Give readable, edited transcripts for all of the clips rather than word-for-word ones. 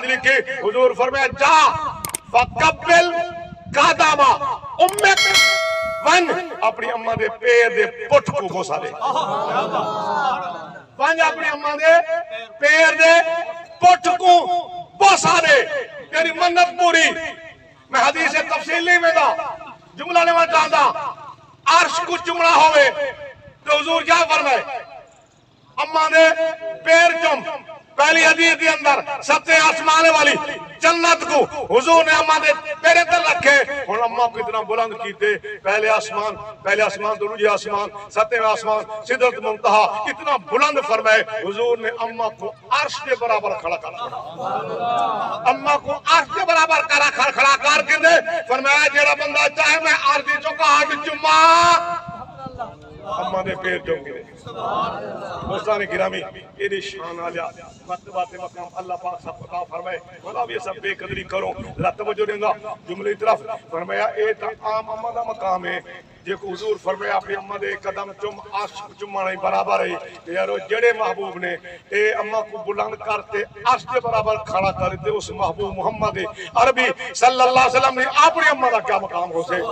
لکھی حضور فرمایا جا فقبل قدما امک ون اپنی اماں دے پیر دے پٹھ کو بوسا دے ون اپنی اماں دے پیر دے پٹھ کو بوسا دے تیری منت پوری میں حدیث تفصیلی میں دا جملہ نے میں چاہتا عرش کو جملہ ہوئے تو حضور کیا فرمائے اماں دے پیر چم پہلی حدیث دی اندر ستے آسمانے والی جنت کو حضور نے اماں دے پیرے تر رکھے اور اماں کو اتنا بلند کیتے پہلے آسمان دوسرے آسمان ستے آسمان سدرت منتہا اتنا بلند فرمائے حضور نے اماں کو عرش کے برابر کھڑا اماں کو عرش کے برابر کھڑا کر کے دے فرمایا جیڑا بندہ چاہے میں عرضی چکا ہٹ چما اماں نے پیر جو گرے دوستان گرامی یہ شان آلیا مرتبات مقام اللہ پاک سب عطا فرمائے خدا بھی سب بے قدری کرو ذرا توجہ دیں گا جملے طرف فرمایا اے تا عام اماں دا مقام ہے جے کو حضور فرمایا اپنی اماں دے قدم چم عرش چمانا ہی برابر ہے یارو جڑے محبوب نے اے اماں کو بلند کرتے عرش کے برابر کھڑا کرتے اس محبوب محمد عربی صلی اللہ علیہ وسلم نے اپنی اماں دا کیا مقام ہو سے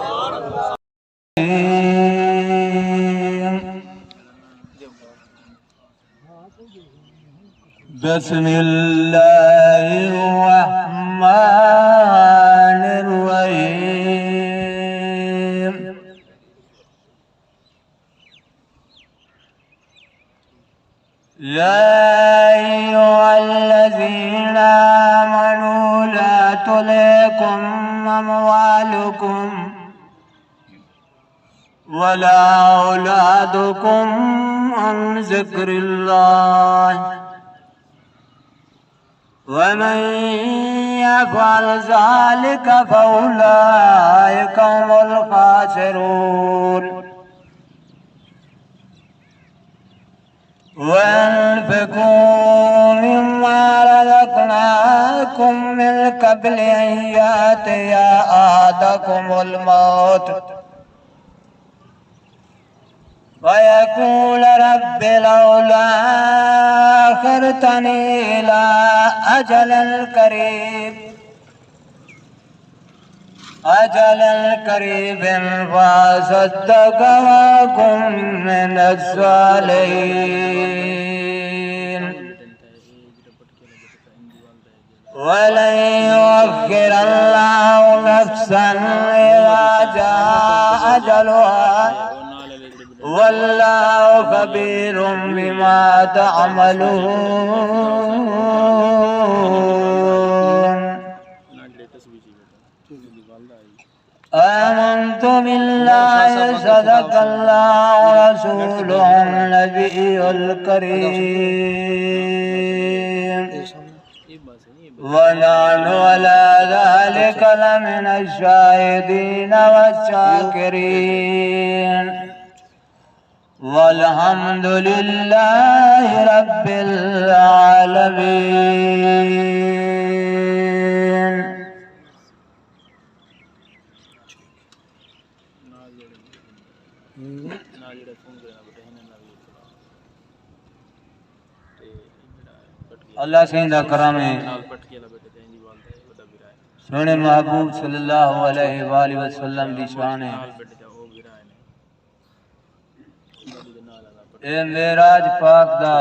بسم اللہ الرحمن الرحیم یا ایھا الذین آمنوا لا تلھکم اموالکم ولا اولادکم عن ذکر اللہ ومن يفعل ذلك فأولئك هم الخاسرون وأنفقوا مما رزقناكم من قبل أن يأتي أحدكم الموت ويقول رب لولا أخرتني إلى أجل قريب فأصدق وأكن من الصالحين ولن يؤخر الله نفسا إذا جاء أجلها واللہ خبیر بما تعملون آمنت باللہ صدق اللہ رسوله النبی الکریم ونحن على ذلك لمن الشاهدين والشاكرين والحمد لله رب العالمين اللہ سیندہ کرام ہے سونے محبوب صلی اللہ علیہ وآلہ وسلم دی شان ہے اے معراج پاک دا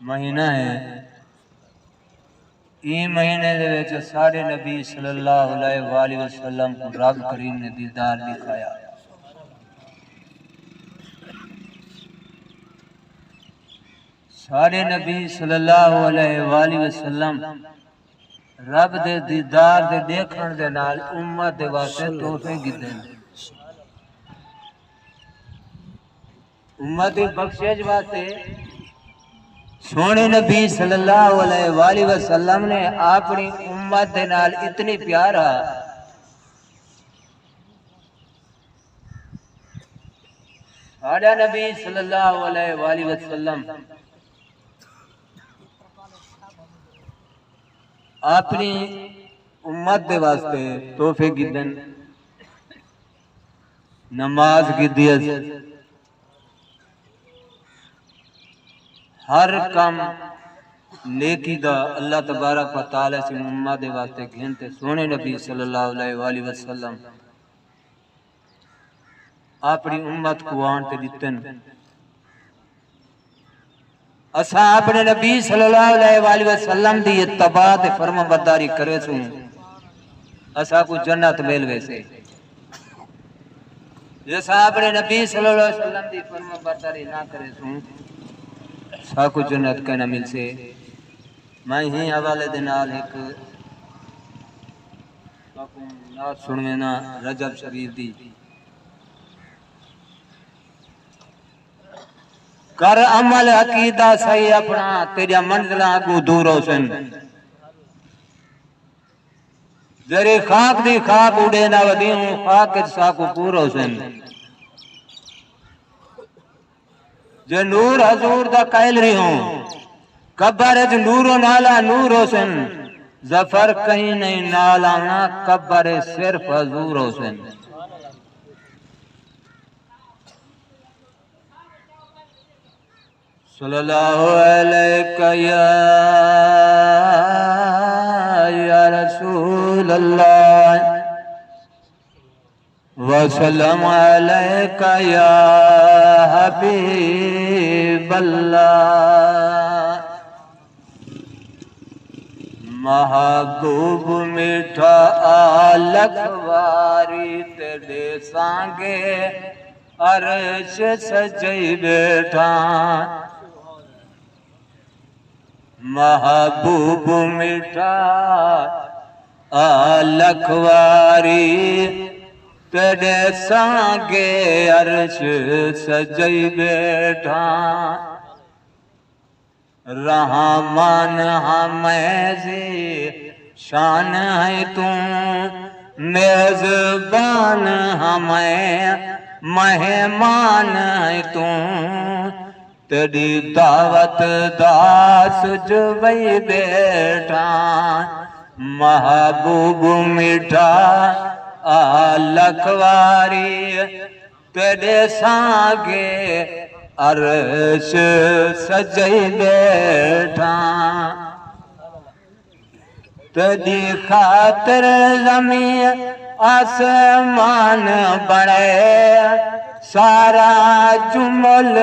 مہینہ ہے یہ مہینے دے وچ ساڈے نبی صلی اللہ علیہ وآلہ وسلم کو رب کریم نے دیدار دکھایا ساڈے نبی صلی اللہ علیہ وآلہ وسلم رب دے دیدار دے دیکھن دے نال امت دے واسطے تحفے گدے امت بخشش واسطے سونے نبی صلی اللہ علیہ وآلہ وسلم نے اپنی امت دے نال اتنی پیارا ساڈا نبی صلی اللہ علیہ وآلہ وسلم اپنی امت دے واسطے تحفے گدن نماز گدیس ہر کم نیکی دا اللہ تبارک و تعالی سے امت دے واسطے گھنتے سونے نبی صلی اللہ علیہ وآلہ وسلم اپنی امت کو آنتے دیتن اساں اپنے نبی صلی اللہ علیہ وآلہ وسلم دی اتباع تے فرما برداری کرے سوں اساں کو جنت مل ویسے جیسا اپنے نبی صلی اللہ علیہ وسلم دی فرما برداری نہ کرے سوں اساں کو جنت کہنا مل سے میں ہی حوالے دے نال ایک نات سنوے نا رجب شریف دی کر عمل عقیدہ صحیح اپنا تیرا منزلہ کو دور ہو سن جری خاک دی خاک اڑے نہ ودی ہوں خاک سا کو پور ہو سن جو نور حضور دا قائل رہی ہوں قبر اچ نور و نالا نور ہو سن ظفر کہیں نہیں نالانا قبر صرف حضور ہو سن صلی اللہ علیہ یا رسول اللہ وسلم علیک یا حبیب اللہ محبوب میٹھا آلک واری تیرے سانگے عرش سجائی بیٹھا محبوب میٹھا آلک واری تیرے سانگے عرش سجائی بیٹھا رحمان ہمیں شان ہے تو میزبان ہمیں مہمان ہے تو تیری دعوت دا سجوئی بیٹھا محبوب میٹھا آلک واری تیرے سانگے عرش سجائی بیٹھا تیری خاطر زمین آسمان بڑے سارا جمل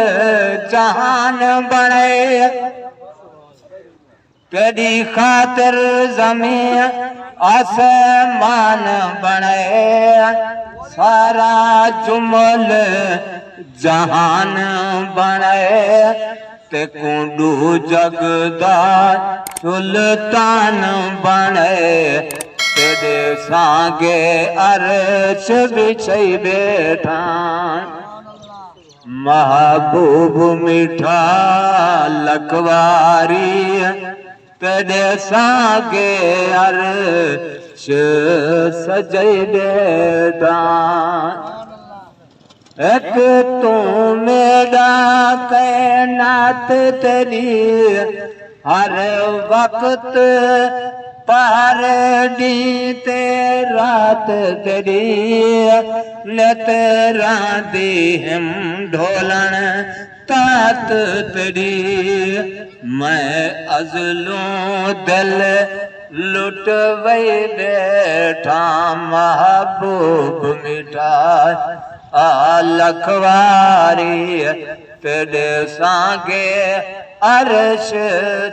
جہان بڑے تیری خاطر زمین آسمان بڑے سارا جمل جہان بڑے تے کنڈو جگدار سلطان بڑے تیرے سانگے عرش بچھائی بیٹھا محبوب میٹھا لکواری تیرے سانگے عرش سجائی بیٹھا ایک تو میرا کائنات تیری ہر وقت پہر دی تے رات تیری تیرا دی ہم ڈھولن تات تیری میں ازلوں دل لٹ وئی بیٹھا محبوب میٹھا آلک واری تیرے سانگے عرش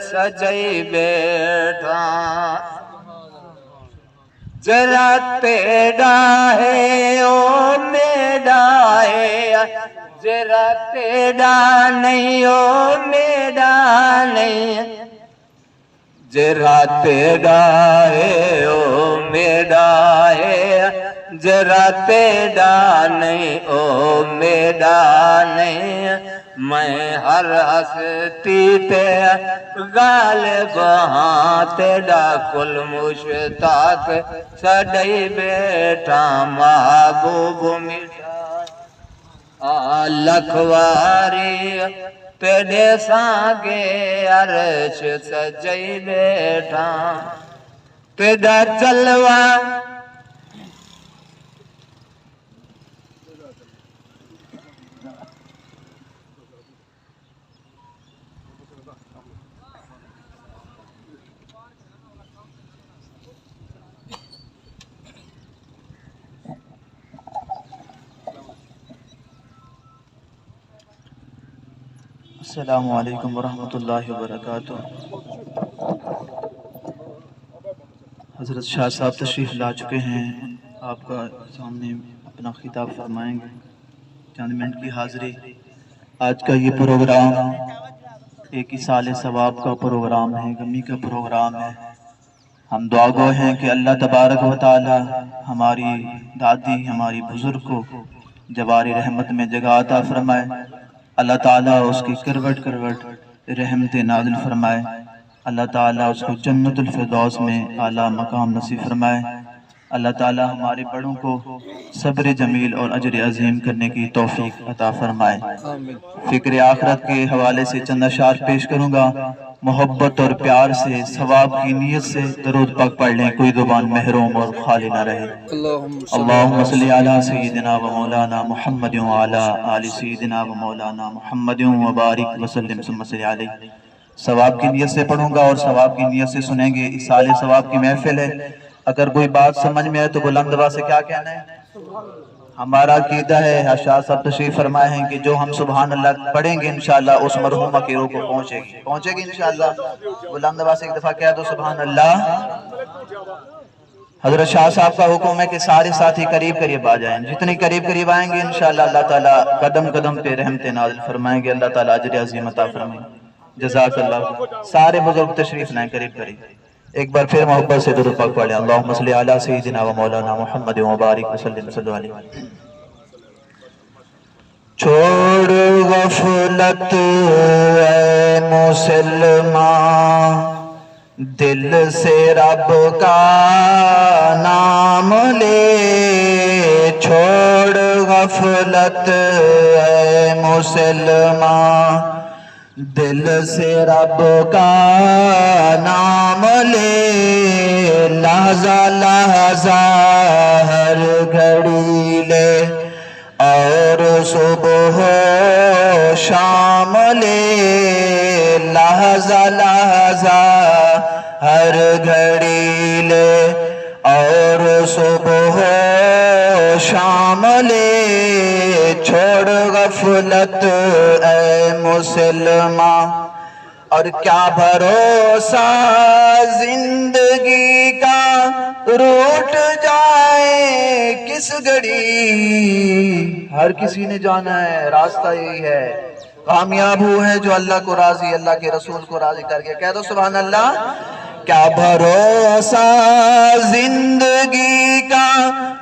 سجائی بیٹھا ذرا تیرا ہے او میرا ہے ذرا تیرا نہیں او میرا نہیں ذرا تیرا ہے او میرا ہے ذرا تیرا نہیں او میرا نہیں میں ہر ہستی تے غالب ہاں تیرا کل مشتاق سجائی بیٹھا محبوب میٹھا آلک واری تیرے سانگے عرش سجائی بیٹھا تیرا جلوہ السلام علیکم ورحمۃ اللہ وبرکاتہ۔ حضرت شاہ صاحب تشریف لا چکے ہیں، آپ کا سامنے اپنا خطاب فرمائیں گے۔ چند منٹ کی حاضری۔ آج کا یہ پروگرام ایک ایصال ثواب کا پروگرام ہے، غمی کا پروگرام ہے۔ ہم دعا گو ہیں کہ اللہ تبارک و تعالی ہماری دادی، ہماری بزرگ کو جواری رحمت میں جگہ عطا فرمائے۔ اللہ تعالیٰ اس کی کروٹ کروٹ رحمت نازل فرمائے۔ اللہ تعالیٰ اس کو جنت الفردوس میں اعلیٰ مقام نصیب فرمائے۔ اللہ تعالیٰ ہمارے بڑوں کو صبر جمیل اور اجر عظیم کرنے کی توفیق عطا فرمائے۔ فکر آخرت کے حوالے سے چند اشعار پیش کروں گا۔ محبت اور پیار سے، ثواب کی نیت سے درود پاک پڑھ لیں، کوئی زبان محروم اور خالی نہ رہے۔ اللہم صلی علی سیدنا و مولانا محمد وعلی آل سیدنا و مولانا محمد وبارک وسلم ثم صلی علیہ۔ ثواب کی نیت سے پڑھوں گا اور ثواب کی نیت سے سنیں گے۔ ایصال ثواب کی محفل ہے، اگر کوئی بات سمجھ میں آئے تو بلند آواز سے کیا کہنا ہے؟ ہمارا عقیدہ ہے، شاہ صاحب تشریف فرمائے ہیں کہ جو ہم سبحان اللہ پڑھیں گے انشاءاللہ اس مرحومہ کی روح کو پہنچے گی انشاءاللہ۔ بلند آواز سے ایک دفعہ کہہ دو سبحان اللہ۔ حضرت شاہ صاحب کا حکم ہے کہ سارے ساتھی قریب قریب آ جائیں، جتنی قریب قریب آئیں گے انشاءاللہ اللہ تعالیٰ قدم قدم پہ رحمت نازل فرمائیں گے، اللہ تعالیٰ اجر عظیم عطا فرمائیں گے۔ جزاک اللہ۔ سارے بزرگ تشریف لائیں قریب قریب۔ ایک بار پھر محبت سے درود پاک پڑھ لیں۔ اللہم صلی علی سیدنا و مولانا محمد وبارک وسلم صلی اللہ علیہ۔ چھوڑ غفلت اے مسلمان، دل سے رب کا نام لے۔ چھوڑ غفلت اے مسلمان، دل سے رب کا نام لے۔ لحظہ لحظہ ہر گھڑی لے، اور صبح و شام لے۔ لحظہ لحظہ ہر گھڑی لے، اور صبح و شام لے۔ چھوڑ غفلت اے مسلمان، اور کیا بھروسہ زندگی کا، روٹ جائے کس گھڑی۔ ہر کسی نے جانا ہے، راستہ یہی ہے۔ کامیاب وہ ہے جو اللہ کو راضی، اللہ کے رسول کو راضی کر کے۔ کہہ دو سبحان اللہ۔ کیا بھروسہ زندگی کا،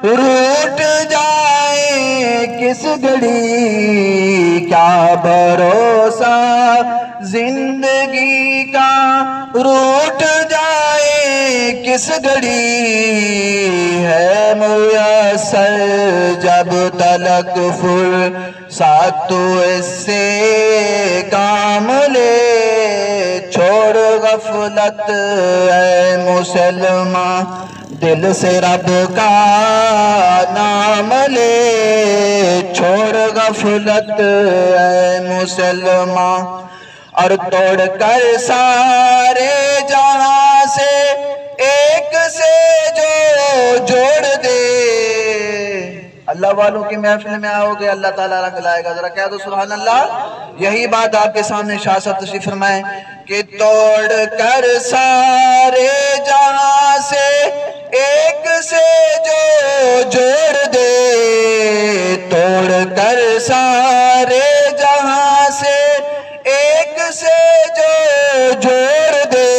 روٹ جائے کس گھڑی۔ کیا بھروسہ زندگی کا، روٹ جائے کس گھڑی۔ ہے میسر جب تلک فرصت تو اس سے کام لے۔ چھوڑ غفلت اے مسلمان، دل سے رب کا نام لے۔ چھوڑ غفلت اے مسلمان، اور توڑ کر سارے جہاں سے ایک سے جو جوڑ دے۔ اللہ والوں کی محفل میں آؤ گے، اللہ تعالیٰ رنگ لائے گا۔ ذرا کہہ دو سبحان اللہ۔ یہی بات آپ کے سامنے شاہ صاحب تشریف فرمائیں کہ توڑ کر سارے جہاں سے ایک سے جو جوڑ دے۔ توڑ کر سارے جہاں سے ایک سے جو جوڑ دے۔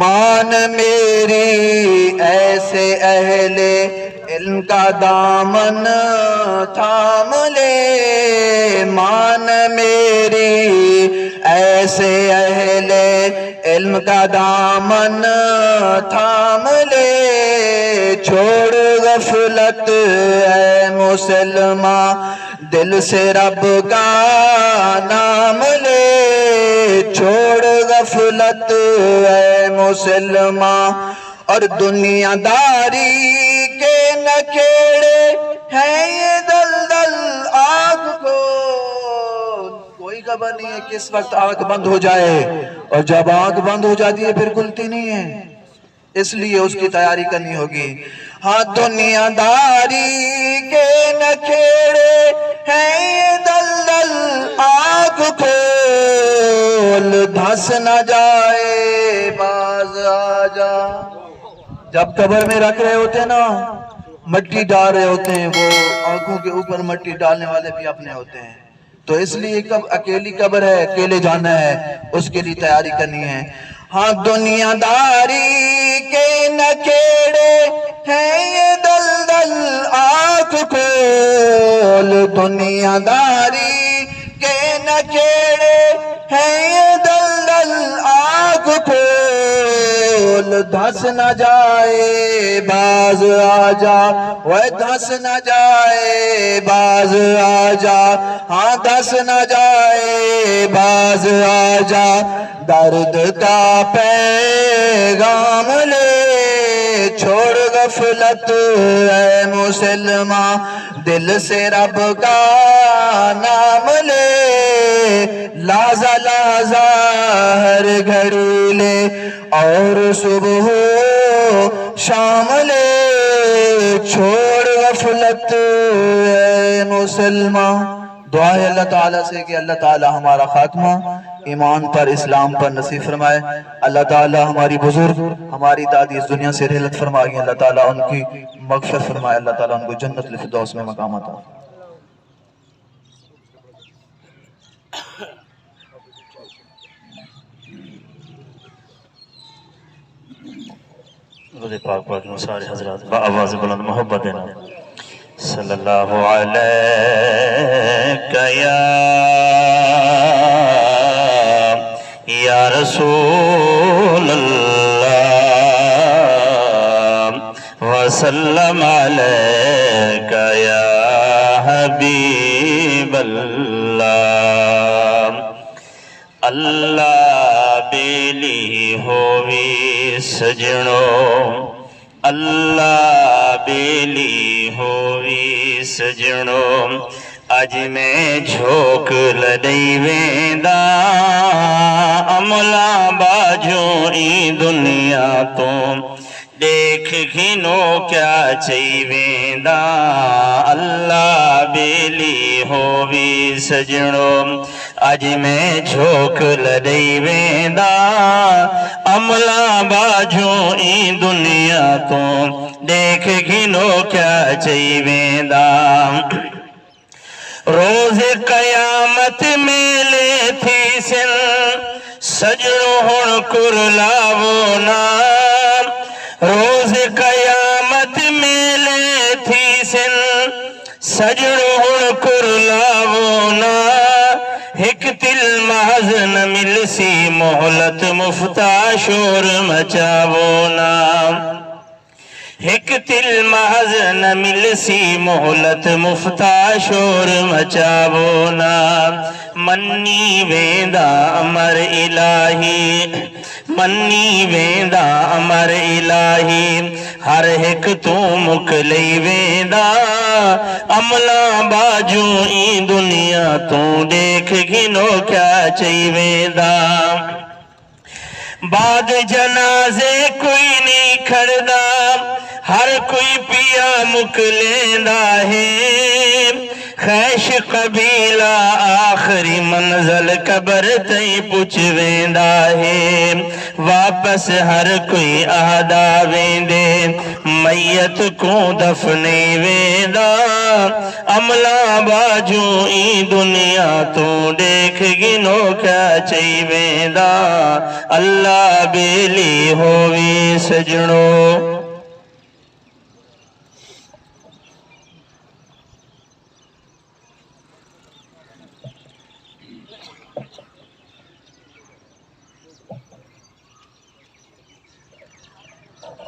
مان میری ایسے اہل علم کا دامن تھام لے۔ مان میری ایسے اہل علم کا دامن تھام لے۔ چھوڑ غفلت اے مسلمان، دل سے رب کا نام لے۔ چھوڑ غفلت اے مسلمان، اور دنیا داری کے نکھیڑے ہیں یہ دلدل آگ کو۔ کوئی خبر نہیں ہے کس وقت آنکھ بند ہو جائے، اور جب آنکھ بند ہو جاتی ہے پھر کھلتی نہیں ہے۔ اس لیے اس کی تیاری کرنی ہوگی۔ ہاں دنیا داری کے نکھیڑے ہیں یہ دلدل، آنکھ کھول دھس نہ جائے باز آ جا۔ جب قبر میں رکھ رہے ہوتے ہیں نا، مٹی ڈال رہے ہوتے ہیں، وہ آنکھوں کے اوپر مٹی ڈالنے والے بھی اپنے ہوتے ہیں، تو اس لیے اکیلی قبر ہے، اکیلے جانا ہے، اس کے لیے تیاری کرنی ہے۔ ہاں دنیا داری کے نکیڑے ہیں یہ دلدل، آنکھ کھول دنیا داری کے نکیڑے ہیں یہ دلدل، آنکھ کھول دھس نہ جائے باز آ جا، وہ دھس نہ جائے باز آ جا، ہاں دھس نہ جائے باز آ جا۔ درد کا پیغام لے چھوڑ غفلت اے مسلمان، دل سے رب کا نام لے، لازہ لازہ ہر گھڑی لے، اور صبح شام لے چھوڑ غفلت اے مسلمان۔ دعا ہے اللہ تعالیٰ سے کہ اللہ تعالیٰ ہمارا خاتمہ ایمان پر، اسلام پر نصیب فرمائے۔ اللہ تعالیٰ ہماری بزرگ، ہماری دادی اس دنیا سے رحلت فرما گئی، اللہ تعالیٰ ان کی مغفرت فرمائے، اللہ تعالیٰ ان کو جنت الفردوس میں مقام عطا۔ درود پاک پڑھنے سارے حضرات بآواز بلند محبت دینا۔ صلی اللہ علیہ یا رسول اللہ، وسلم علیک یا حبیب اللہ۔ اللہ بیلی ہووی سجنوں، اللہ بیلی ہووی سجنوں، اج میں جھوک لڑی ویندا، عملہ باجوں ای دنیا تو دیکھ گھنو کیا چاہی ویندا۔ اللہ بیلی ہووی سجنوں، اج میں جھوک لڑی ویندا، عملہ باجوں ای دنیا تو دیکھ گھنو کیا چاہی ویندا۔ روز قیامت میلے تھی سن سجنوں ہن کرلاو نا، روز قیامت میلے تھی سن سجنوں ہن کرلاو نا، ایک تل محض نہ ملسی مہلت مفتا شور مچاو نا، ایک تل محض نہ ملسی مہلت مفتا شور مچاو نا۔ منی ویندا امر الہی، منی ویندا امر الہی، ہر ایک تو مک لئی ویندا، عملہ باجوں ای دنیا تو دیکھ گھنو کیا چاہی ویندا۔ بعد جنازے کوئی نہیں کھڑدا، ہر کوئی پیا مک لیندا ہے، خیش قبیلہ آخری منزل قبر تئی پچھ ویندا ہے، واپس ہر کوئی آہدا ویندے، میت کو دفنے ویندا، عملہ باجوں ای دنیا تو دیکھ گنو کیا چاہی ویندا۔ اللہ بیلی ہووی سجنوں،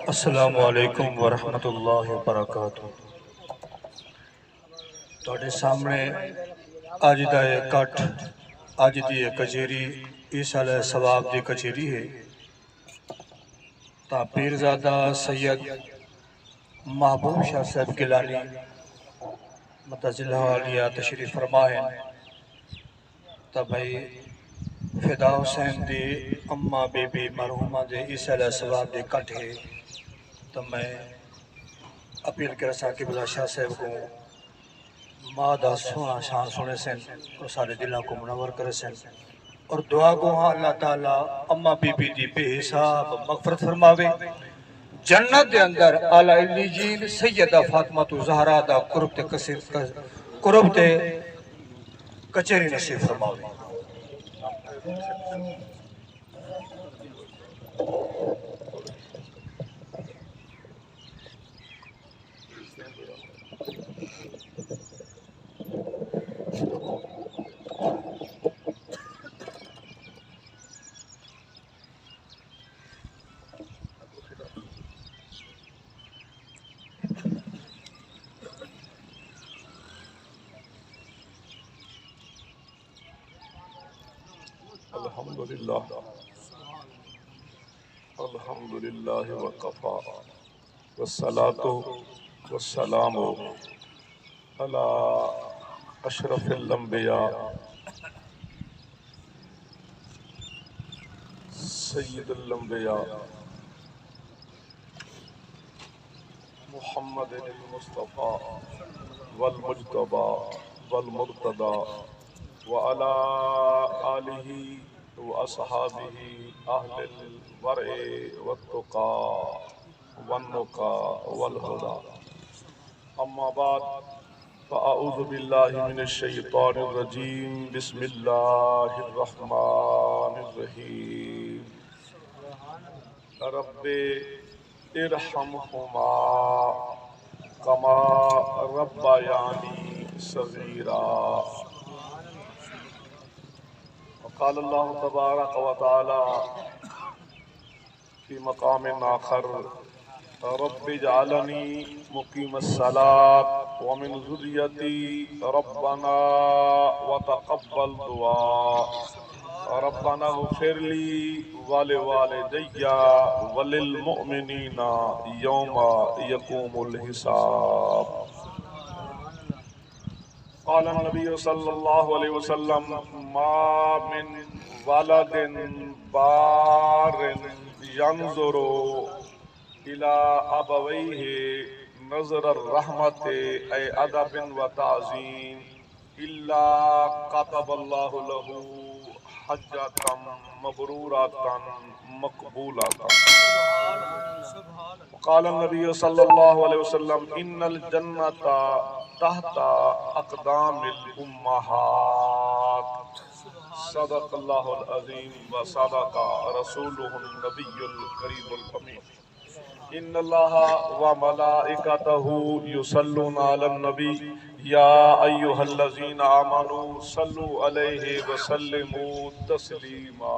السلام علیکم ورحمۃ اللہ وبرکاتہ۔ تواڈے سامنے اج دا یہ کٹ، اج دی یہ کچہری عیسیٰ علیہ ثواب دی کچہری ہے، تا پیرزادہ سید محبوب شاہ صاحب گیلانی متضلہ علیہ تشریف فرما ہے، تا بھائی فدا حسین دی اما بی بی مرحومہ دے اس علیہ ثواب دے کٹ ہے تو میں اپیل کر سا کہ بلا شاہ صاحب کو ماں دا سونا شان سنے سن اور سارے دلوں کو منور کرے سن اور دعا کو ہاں اللہ تعالیٰ اما بی بی دی بے حساب مغفرت فرماوے، جنت دے اندر اعلی علیین سیدہ فاطمہ زہرا دا قرب تے کچہری نصیب فرماوے۔ الحمدللہ وقفا والصلاة والسلام علی اشرف الانبیاء سید الانبیاء محمد المصطفى والمجتبى والمرتضى وعلى آلہ وأصحابه أهل الورع والتقى والنقى والهدى أما بعد فأعوذ بالله من الشيطان الرجيم بسم الله الرحمن الرحيم رب ارحمهما كما ربياني صغيرا قال اللہ تبارک و تعالی فی مقام آخر رب اجعلنی مقیم الصلاة ومن ذریتی ربنا وتقبل دعا ربنا اغفر لی ولوالدی وللمؤمنین یوم یقوم الحساب۔ قال النبی صلی اللہ علیہ وسلم ما من ولد بار ينظر الى ابويه نظر الرحمت اي ادب وتعظیم الا كتب الله له حجة مبرورة مقبولة۔ وقال النبي صلى الله عليه وسلم ان الجنة تحت اقدام الامہات۔ صدق اللہ العظیم وصدق رسولہ النبی الکریم الامین۔ ان اللہ وملائکتہ یصلون علی النبی یا ایہا الذین آمنوا صلوا علیہ وسلموا تسلیما۔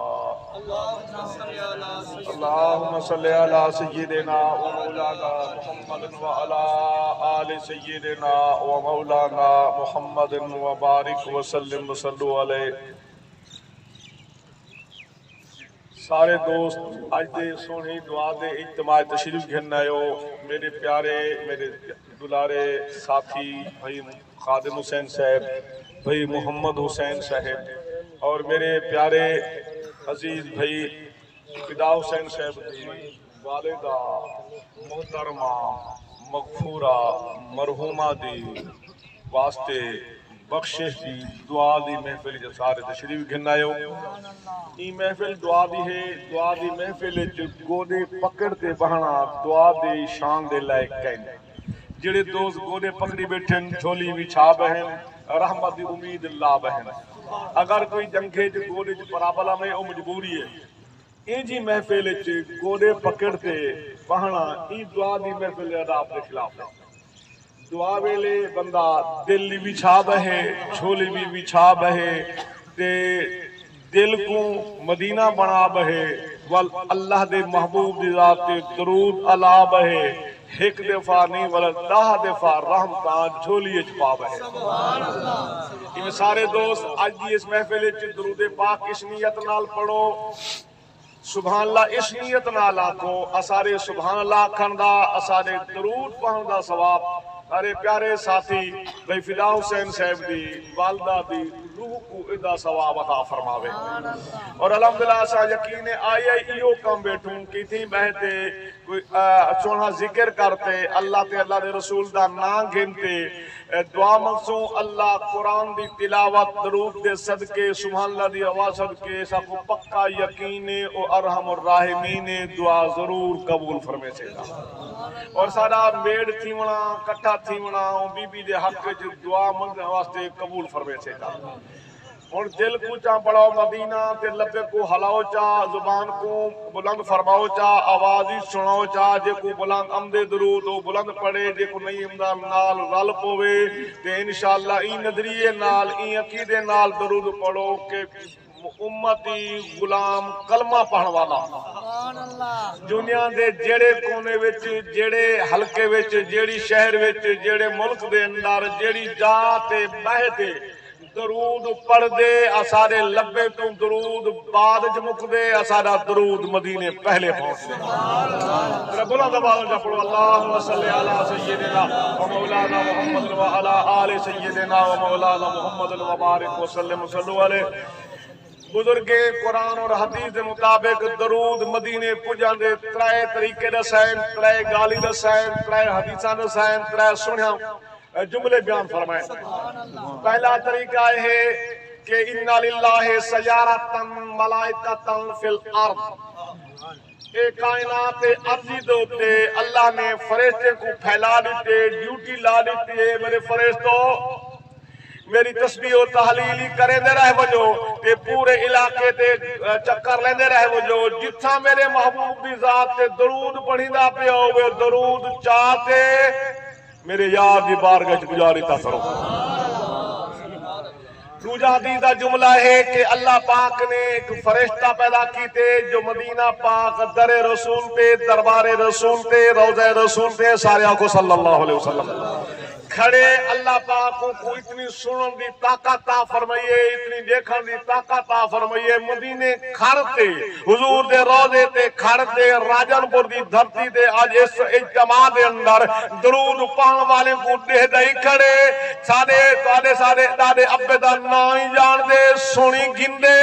اللہم صلی علی سیدنا ومولانا محمد وعلی آل سیدنا ومولانا محمد وبارک وسلم وصلوا علیہ۔ سارے دوست آج دے سونی دعا دے اجتماع تشریف گھن آئے ہو، میرے پیارے میرے دلارے ساتھی بھائی خادم حسین صاحب، بھائی محمد حسین صاحب، اور میرے پیارے عزیز بھائی فدا حسین صاحب دی والدہ محترمہ مغفورہ مرحومہ دی واسطے بخشش دی دعا دی محفل جو سارے تشریف گھن آئے ہو۔ یہ محفل دعا دی ہے، دعا دی محفل گوڑے پکڑ تے بہنا دعا دی شان دے لائق کہیں۔ جڑے دوست گوڑے پکڑی بیٹھن جھولی بھی چھا بہن رحمت دی امید اللہ بہن۔ اگر کوئی جنگے جو گوڑے جو پرابلہ میں وہ مجبوری ہے، این جی محفل گوڑے پکڑ تے بہنا این دعا دی محفل ادا اپنے خلاف ہے۔ دعا ویلے بندہ دل بھی چھا بہے جھولی بھی چھا بہے تے دل کو مدینہ بنا بہے اللہ دے محبوب دی ذات درود علا بہے ایک دفعہ نہیں بلکہ 10 دفعہ رحمتاں جھولی چھپا بہے۔ یہ سارے دوست آج دی اس محفل درود پاک اس نیت نال پڑھو، سبحان اللہ اس نیت نال آکھو، اسارے سبحان اللہ کھندا اسارے درود پڑھن دا ثواب۔ ارے پیارے ساتھی بھائی فدا حسین صاحب دی والدہ دی روح کو ادا ثواب عطا فرماوے اور الحمدللہ سا یقین آئی ایو کم بیٹھوں کی تھی بہتے کوئی چونہ ذکر کرتے اللہ تے اللہ دے رسول دا نام گھنتے دعا منسوں اللہ قرآن دی تلاوت درود دے صدقے سبحان اللہ دی آواز صدقے سب کو پکا یقین او ارحم الراحمین دعا ضرور قبول فرمے سے اور سارا میڑ تھیونا کٹھا تھیونا بی بی دے حق جو دعا منگنے واسطے قبول فرمے سے اور دل کو چاہ پڑھاؤ مدینہ تے لبے کو ہلاؤ چاہ زبان کو بلند فرماؤ چاہ آوازی سناؤ چاہ جے کو بلند امدے درود ہو بلند پڑھے جے کو نئی امدام نال رل پوے تے انشاءاللہ این نظریے نال این عقیدے نال درود پڑھو کہ امتی غلام کلمہ پڑھن والا دنیا دے جیڑے کونے وچ جیڑے حلقے وچ جیڑی شہر وچ جیڑے ملک دے اندر جیڑی جاتے بہتے درود پڑھ دے اسارے لبے تو درود بعد جمک دے اسارا درود مدینے پہلے پہنچ دے رب اللہ دباؤ جا پڑھو اللہم صلی علی سیدنا و مولانا محمد و علی آل سیدنا و مولانا محمد و بارک وسلم صلو علیہ بزرگ قرآن اور حدیث دے مطابق درود مدینے پجان دے ترائے طریقے دسائن ترائے گالی دسائن ترائے حدیثان دسائن ترائے سنیا جملے بیان فرمائیں پہلا طریقہ ہے کہ اِنَّ لِلَّهِ سَيَارَةً مَلَائِكَةً فِي الْأَرْضِ اے کائنات عرضی دوتے اللہ نے فرشتے کو پھیلا دیتے ڈیوٹی لا دیتے میرے فرشتوں میری تسبیح و تحلیلی کرے دے رہے وجو تے پورے علاقے تے چکر لے دے رہے وجو جتھا میرے محبوب بھی ذات تے درود پڑھی دا پہ ہوئے درود چاہتے میرے یاد دی بارگاہ گزاری تا کرو دوجا حدیث دا جملہ ہے کہ اللہ پاک نے ایک فرشتہ پیدا کیتے جو مدینہ پاک در رسول تے دربار رسول تے روضہ رسول تے سارے آنکھوں صلی اللہ علیہ وسلم کھڑے اللہ پاکوں کو اتنی سنن دی طاقت عطا فرمائیے اتنی دیکھن دی طاقت عطا فرمائیے مدینے کھڑتے حضور دے روضے تے کھڑتے راجن پور دی دھرتی تے آج اس اجتماع دے اندر درود پڑھن والے کو دے دئی کھڑے سادے دادے ابے دا نائی جان دے سونی گندے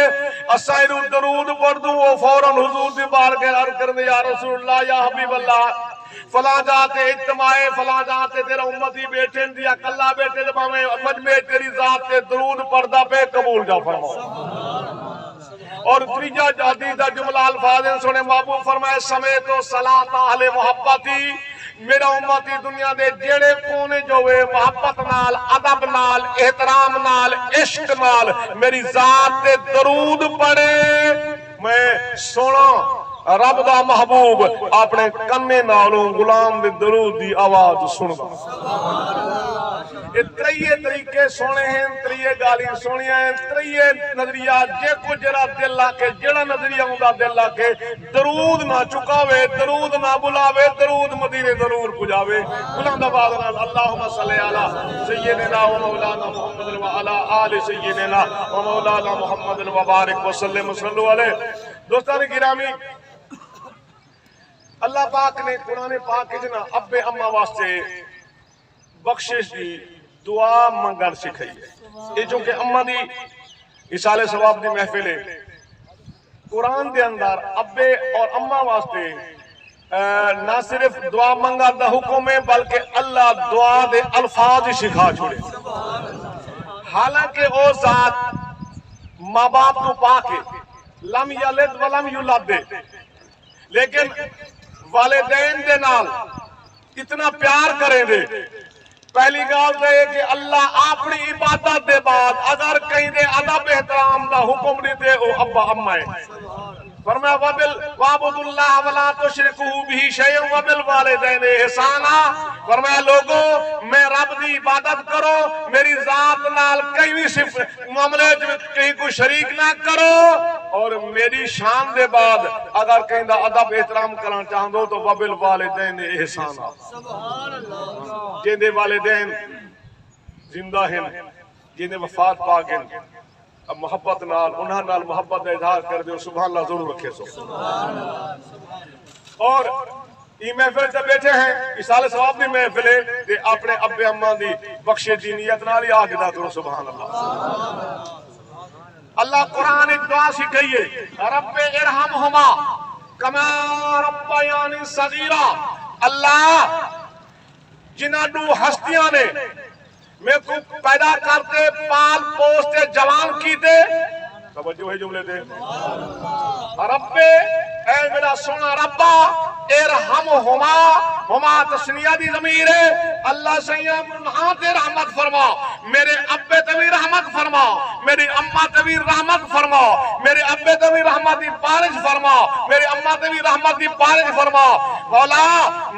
اسائرو درود پڑھ دوں وہ فوراً حضور دی بارگاہ عرض کرنے یا رسول اللہ یا حبیب اللہ فلاں جاتے اجتماع فلاں جاتے تیرا امتی بیٹھیں دیا کلہ بیٹھے دے باویں مجمع تیری ذات تے درود پردہ پہ قبول جا فرماؤ اور تریجا حدیث جملہ الفاظ سنے محبوب فرمائے سمیت و صلاۃ اہل محبتی میرا امتی دنیا دے جیڑے کونے جو ہوئے محبت نال ادب نال احترام نال عشق نال میری ذات تے درود پڑے میں سونا رب دا محبوب اپنے کنے نالوں غلام دے درود دی آواز سن گا یہ تریے طریقے سونے ہیں تریے گالی سونی ہیں تریے نظریہ جے کو جرا دل لاکے جڑا نظریہ ہوں دا دل لاکے درود نہ چکاوے درود نہ بلاوے درود مدینے ضرور پجاوے غلام دا بادنا اللہم صلی علی سیدنا و مولانا محمد و علی آل سیدنا و مولانا محمد و بارک وسلم صلو علیہ دوستان گرامی اللہ پاک نے قرآن پاک جنا ابے اممہ واسطے بخشش دی دعا منگر سکھائی ہے یہ چونکہ اممہ دی اصال ثواب دی محفل ہے قرآن دے اندر ابے اور اممہ واسطے نہ صرف دعا منگر دا حکم ہے بلکہ اللہ دعا دے الفاظ سکھا چھوڑے حالانکہ او ذات ماں باپ کو پاکے لم یلد ولم یولد دے لیکن والدین دے نال اتنا پیار کریں دے پہلی گال دے کہ اللہ اپنی عبادت دے بعد اگر کہیں دے ادب احترام دا حکم نہیں دے او ابا اممہ ہے فرمایا وَعْبُدُ اللَّهَ وَلَا تُشْرِكُوا بِهِ شَيْئًا وَبِالْوَالِدَيْنِ احسانا فرمایا لوگوں میں رب دی عبادت کرو میری ذات نال کہیں بھی صرف معاملے کہیں کوئی شریک نہ کرو اور میری شان دے بعد اگر کہیں دا ادب احترام کرنا چاہاں دو تو وَبِالْوَالِدَيْنِ احسانا جن دے والدین زندہ ہیں جن دے وفات پاک ہیں اب محبت نال انہاں نال محبت دا اظہار کر دے سبحان اللہ ضرور رکھے سو اور یہ محفل سے بیٹھے ہیں اصال ثواب دی محفل ہے اپنے ابے اماں دی بخشے دی نیت نال ہی آگ ادا کرو سبحان اللہ اللہ قرآن ایک دعا سکھائیے رب ارحمہما کما ربیانی صغیرا اللہ جنہ دو ہستیاں نے میں کو پیدا کرتے پال پوستے جوان کیتے توجہ ہے جملے دے رب اے میرا سونا ربا ارحمہما ہما تسنیہ دی ضمیر ہے اللہ سیام تے رحمت فرما میرے ابے تبھی رحمت فرما میری اماں تبھی رحمت فرما میرے ابے تبھی رحمت دی بارش فرما میری اماں تبھی رحمت دی بارش فرما مولا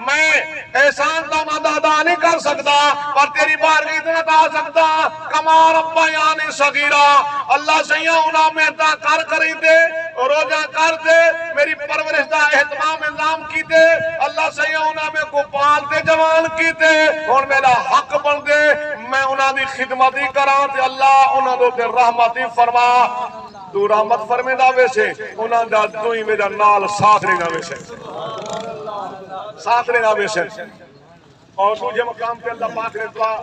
میں احسان تو ادا نہیں کر سکتا پر تیری بارگاہ اتنا تا سکتا کما ربیانی صغیرا اللہ سیام انہاں میں تا کر کری دے روزہ کر دے میری پرورش دا اہتمام انضام کی دے اللہ سیاں انہاں میں کو پالتے جوان کی دے اور میرا حق بن دے میں انہاں دی خدمتی کران تے اللہ انہاں دو تے رحمتی فرما تو رحمت فرمے دا ویسے انہاں دا دوئی میرا نال ساتھ رہے گا ویسے ساتھ رہے گا ویسے اور دوجہ مقام پہ اللہ پاک نے دعا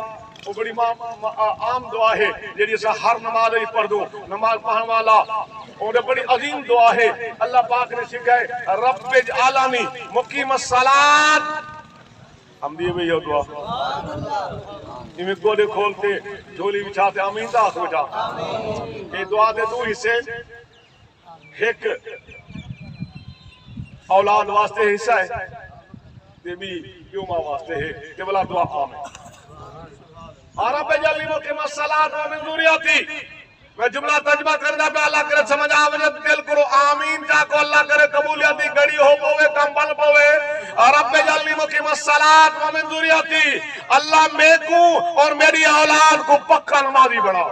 وہ بڑی عام دعا ہے جیسے سے ہر نماز ہی پڑھ دو نماز پڑھنے والا اور بڑی عظیم دعا ہے اللہ پاک نے سکھائے رب اجعلنی مقیم الصلاۃ ہم دیئے بھی یہ دعا انہیں گوڑے کھولتے جھولی بچھاتے آمین دا آخر جا یہ دعا دے دو حصے ایک اولاد واسطے حصہ ہے دے بھی یوما واسطے ہے کہ بلا دعا آمین رب اجعلنی مقیم الصلاۃ ومن ذریتی میں جملہ ترجمہ کرنا پہ اللہ کرے سمجھ آوے دل کرو آمین جا کو اللہ کرے قبولیتی گڑی ہو پوے کم بن پوے رب اجعلنی مقیم الصلاۃ ومن ذریتی اللہ میں کو اور میری اولاد کو پکا نمازی بنا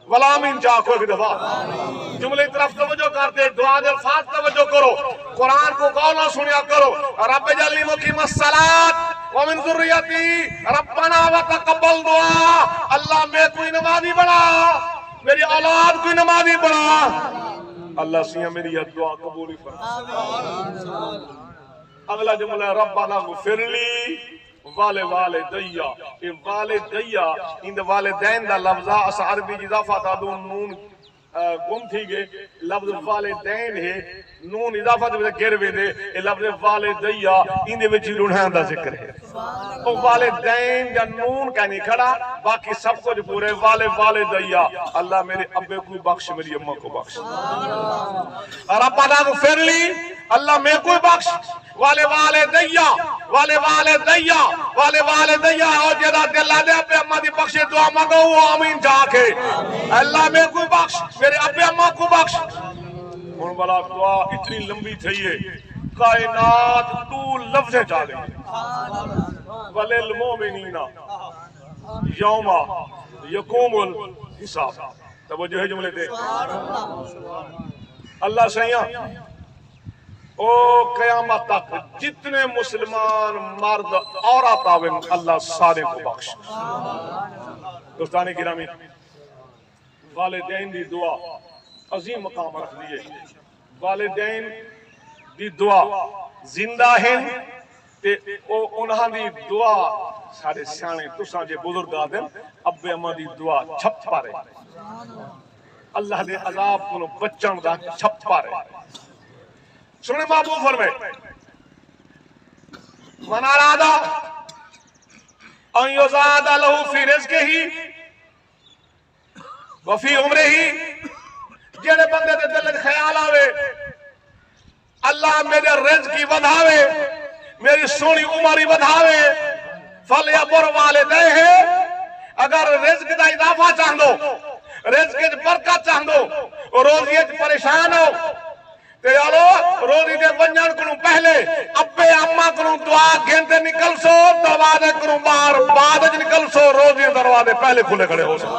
والآمین جا کو ایک دفعہ جملے طرف توجہ کرتے دعا دے الفاظ توجہ کرو قرآن کو قولا سنیا کرو رب اجعلنی مقیم الصلاۃ ومن ذریتی ربنا وتقبل دعا اللہ میں کوئی نمازی بنا میری اولاد کوئی نمازی بنا اللہ سیاں میری یہ دعا قبولی فرما اگلا جملہ ربنا اغفر لی والدیا یہ والدیا اند والدین دا لفظہ اس عربی اضافہ تا دون نون گم تھی گئے لفظ والدین ہے نون اضافہ دے گروے دے یہ لفظ والدیا اندے وچ لونہاں دا ذکر ہے او والدین یا نون کہنی کھڑا باقی سب کچھ پورے والدیا اللہ میرے ابے کو بخش میری اماں کو بخش ربنا اغفر لی اللہ میں کوئی بخش والدیا اور جدا دل آدھے ابے اماں دی بخشے دعا مانگو وہ آمین جا کے اللہ میں کوئی بخش میرے ابے اماں کو بخش ان والا دعا اتنی لمبی تھی ہے کائنات تو لفظیں چالے وَلِلْمُؤْمِنِينَ یوم یقوم الحساب توجہ ہے جملے دے اللہ سیاں او قیامت تک جتنے مسلمان مرد عورت آویں اللہ سارے کو بخش دوستانی گرامی والدین دی دعا عظیم مقام رکھ دیئے والدین دی دعا زندہ ہیں تے انہاں دی دعا سارے سیانے تساں جے بزرگ آدم ابے اماں دی دعا چھپا رہے اللہ دے عذاب کو بچن دا چھپا رہے سنیں محبوب فرمائے من ارادہ ان یزاد لہو فی رزقہ ہی وفی عمرہ ہی جڑے بندے دے دل خیال آوے اللہ میرے رزق کی ودھاوے میری سونی عمری ودھاوے فلیبر والدیہ اگر رزق دا اضافہ چاہندو رزق کی برکت چاہندو روزیت پریشان ہو تے یارو روزی دے ونجان کنو پہلے ابے اماں کنو دعا گھنٹے نکل سو دروازے کنو باہر بعد نکل سو روزی دروازے پہلے کھلے کھڑے ہو سو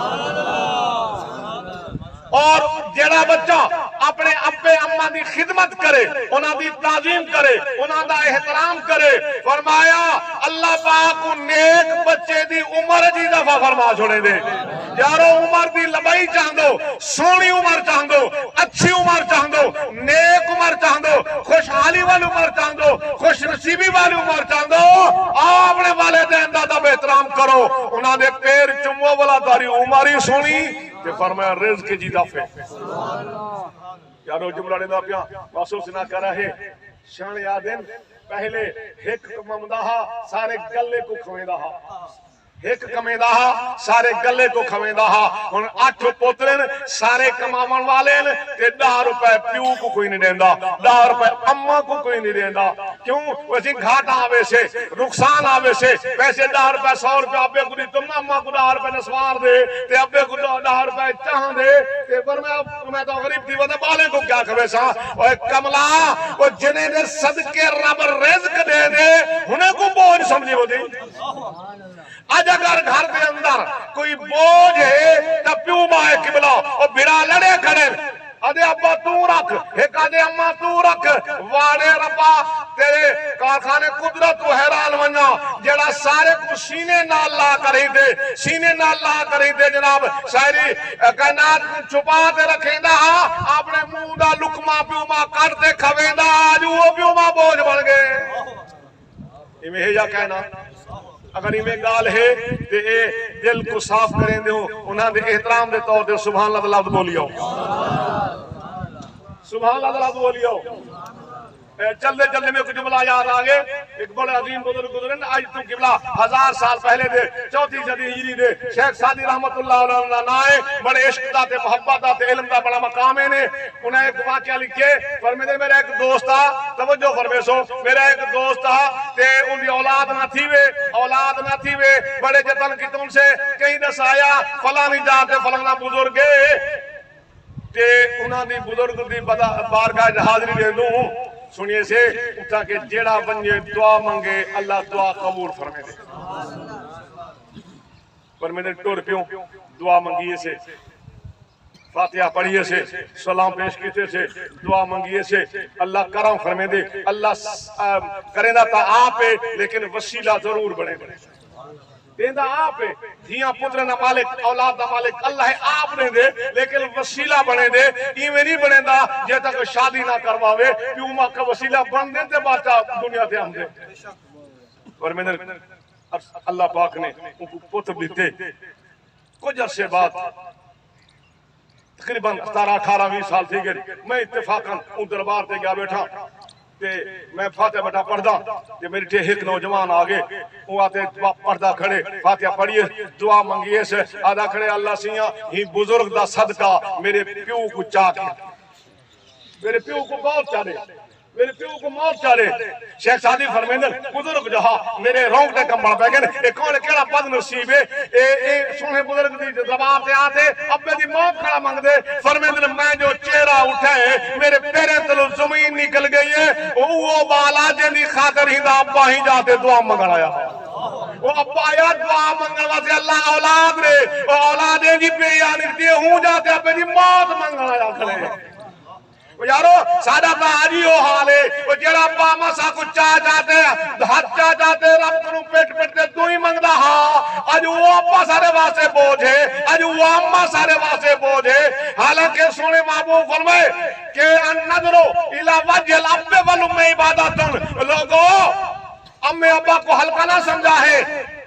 اور جڑا بچہ اپنے ابے اماں دی خدمت کرے انہاں دی تعظیم کرے انہاں دا احترام کرے فرمایا اللہ پاک نیک بچے دی عمر دی دفعہ فرما چھوڑے دے یارو عمر دی لمبائی چاہندو سونی عمر چاہندو اچھی عمر چاہندو نیک عمر چاہندو خوشحالی والی عمر چاہندو خوش نصیبی والی عمر چاہندو اپنے والدین دا احترام کرو انہاں دے پیر چمو والا داری عمر ہی سونی تے فرمایا رزق جی دفع یارو جملہ لیندہ پیا محسوس نہ کر رہے شان یادن پہلے ایک کممدہ سارے گلے کو کھویندہ ایک کمیندہ سارے گلے کو کھویندہ ہن 8 پوترن سارے کماون والے تے 10 روپے پیو کو کوئی نہیں دیندہ 10 روپے اماں کو کوئی نہیں دیندہ کیوں ویسے گھاٹا آوے سے نقصان آوے سے پیسے 10 روپے 100 روپے ابے کو دی تم اماں کو 10 روپے نسوار دے تے ابے کو 10 روپے چاہاں دے تے پر میں تو غریب تھی وہاں بالے کو کیا کھوے سا اوہ کملا وہ جنہیں دے صدقے رب رزق دے دے انہیں کو بوجھ سمجھی ہو دی آج اگر گھر دے اندر کوئی بوجھ ہے تا پیو ماں قبلہ اور بھرا لڑے کھڑے آدھے ابا تو رکھ ایک آدھے اممہ تو رکھ واڑے ربا تیرے کارخانے قدرت و حیران ونجا جڑا سارے کو سینے نال لا کری دے سینے نال لا کری دے جناب ساری کائنات چھپا دے رکھیں دا اپنے منہ دا لکما پیو ماں کٹ دے کھویں دا آج وہ پیو ماں بوجھ بڑھ گئے یہ میں ہے جا کہنا اگر یہ گال ہے کہ اے دل کو صاف کریں دے ہوں انہاں دے احترام دے طور دے سبحان اللہ لفظ بولیو سبحان اللہ لفظ بولیو چلدے چلدے میں کچھ جملہ یاد آگے ایک بڑے عظیم بزرگ گزرن آج تو قبلہ 1000 سال پہلے دے 4تھی صدی ہجری دے شیخ سعدی رحمت اللہ علیہ نائے بڑے عشق دا تے محبت دا تے علم دا بڑا مقام ہے نے انہیں ایک واقعہ لکھے فرمیدے میرا ایک دوست تھا توجہ فرمے سو میرا ایک دوست تھا تے ان دی اولاد نہ تھی وے بڑے جتن کی تم سے کہیں دس آیا فلانی جاتے فلانا بزرگ تے انہاں دی بزرگ دی بارگاہ حاضری دے دوں سنیے سے اٹھا کہ جیڑا بنجے دعا منگے اللہ دعا قبول فرمے دے فرمے ٹور پیوں دعا منگیے سے فاتحہ پڑھیے سے سلام پیش کیتے سے دعا منگیے سے اللہ کرم فرمے دے اللہ کریں دا تا آپ ہے لیکن وسیلہ ضرور بنے دیندہ آپ ہے دھیاں پتر نہ مالک اولاد نہ مالک اللہ ہے آپ نے دے لیکن وسیلہ بنے دے ایمیں نہیں بنے دا جے تک شادی نہ کرواوے کہ امہ کا وسیلہ بن دے تے بادشاہ دنیا تے ہم دے اور میں نے اللہ پاک نے ان کو پتر دیتے کچھ عرصے بعد تقریباً 17-18 سال تھی گئے میں اتفاقاً ان دربار تے گیا بیٹھا تے میں فاتحہ بٹا پڑھدا تے میری ٹھے ایک نوجوان آگے وہ آتے پڑھدا کھڑے فاتحہ پڑھیے دعا منگیے سے آدھا کھڑے اللہ سیاں ہی بزرگ دا صدقہ میرے پیو کو چاہتے میرے پیو کو بہت چاہتے میرے پیو کو موت چاہے شیخ سعدی فرمیندن بزرگ جہاں میرے رونگٹے کم بڑھ پہ گئے ایک کون کیڑا بد نصیب ہے سونے بزرگ دی زباب دے آتے اب دی موت کھڑا مانگ دے فرمیندن میں جو چہرہ اٹھائے میرے پیرے تلو زمین نکل گئی ہے وہ بالا جنی خاطر ہی دا ابا ہی جاتے دعا منگل آیا وہ ابا آیا دعا منگل واسے اللہ اولاد رے وہ اولادیں جی پہ یعنی دیئے ہوں جاتے اب دی موت منگل آیا کھڑے یارو سادہ تا آجی ہو حالے وہ جڑا پاما سا کچھ چاہ جاتے ہاتھ چاہ جاتے رب کنو پیٹ پیٹتے دوئی منگ دا ہاں آج وہ اپا سارے واسے بوجھ ہے آج وہ اممہ سارے واسے بوجھ ہے حالانکہ سونے محبوب فرمائے کہ ان نظرو الہ وجہ الابے والو میں عبادتن لوگو امی ابا کو ہلکا نہ سمجھا ہے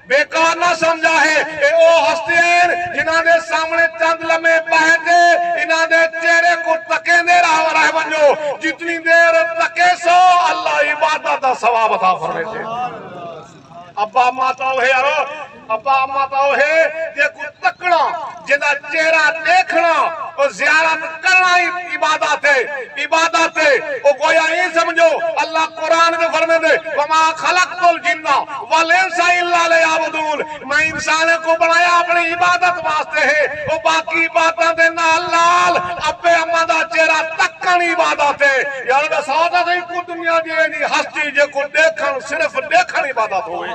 بیکار نہ سمجھا ہے اے او ہستین جنہاں دے سامنے چند لمحے بہتے انہاں دے چہرے کو تکیں دے رہا بنجو جتنی دیر تکے سو اللہ عبادت دا ثواب عطا فرمائے سے ابا ماتاو ہے یارو ابا ماتاو ہے یہ کو تکنا جنہاں چہرہ دیکھنا اور زیارت کرنا عبادت ہے وہ گویا ہی سمجھو اللہ قرآن میں فرمے دے وَمَا خَلَقْتُ الْجِنَّ وَالْإِنسَ إِلَّا لِيَعْبُدُونَ میں انسانے کو بنایا اپنی عبادت واسطے ہے وہ باقی باتاں دے نال ابے اممہ دا چہرہ تکن عبادت ہے یار میں سوچا تھا کو دنیا دی ہستی جے کو دیکھن صرف دیکھن عبادت ہوئے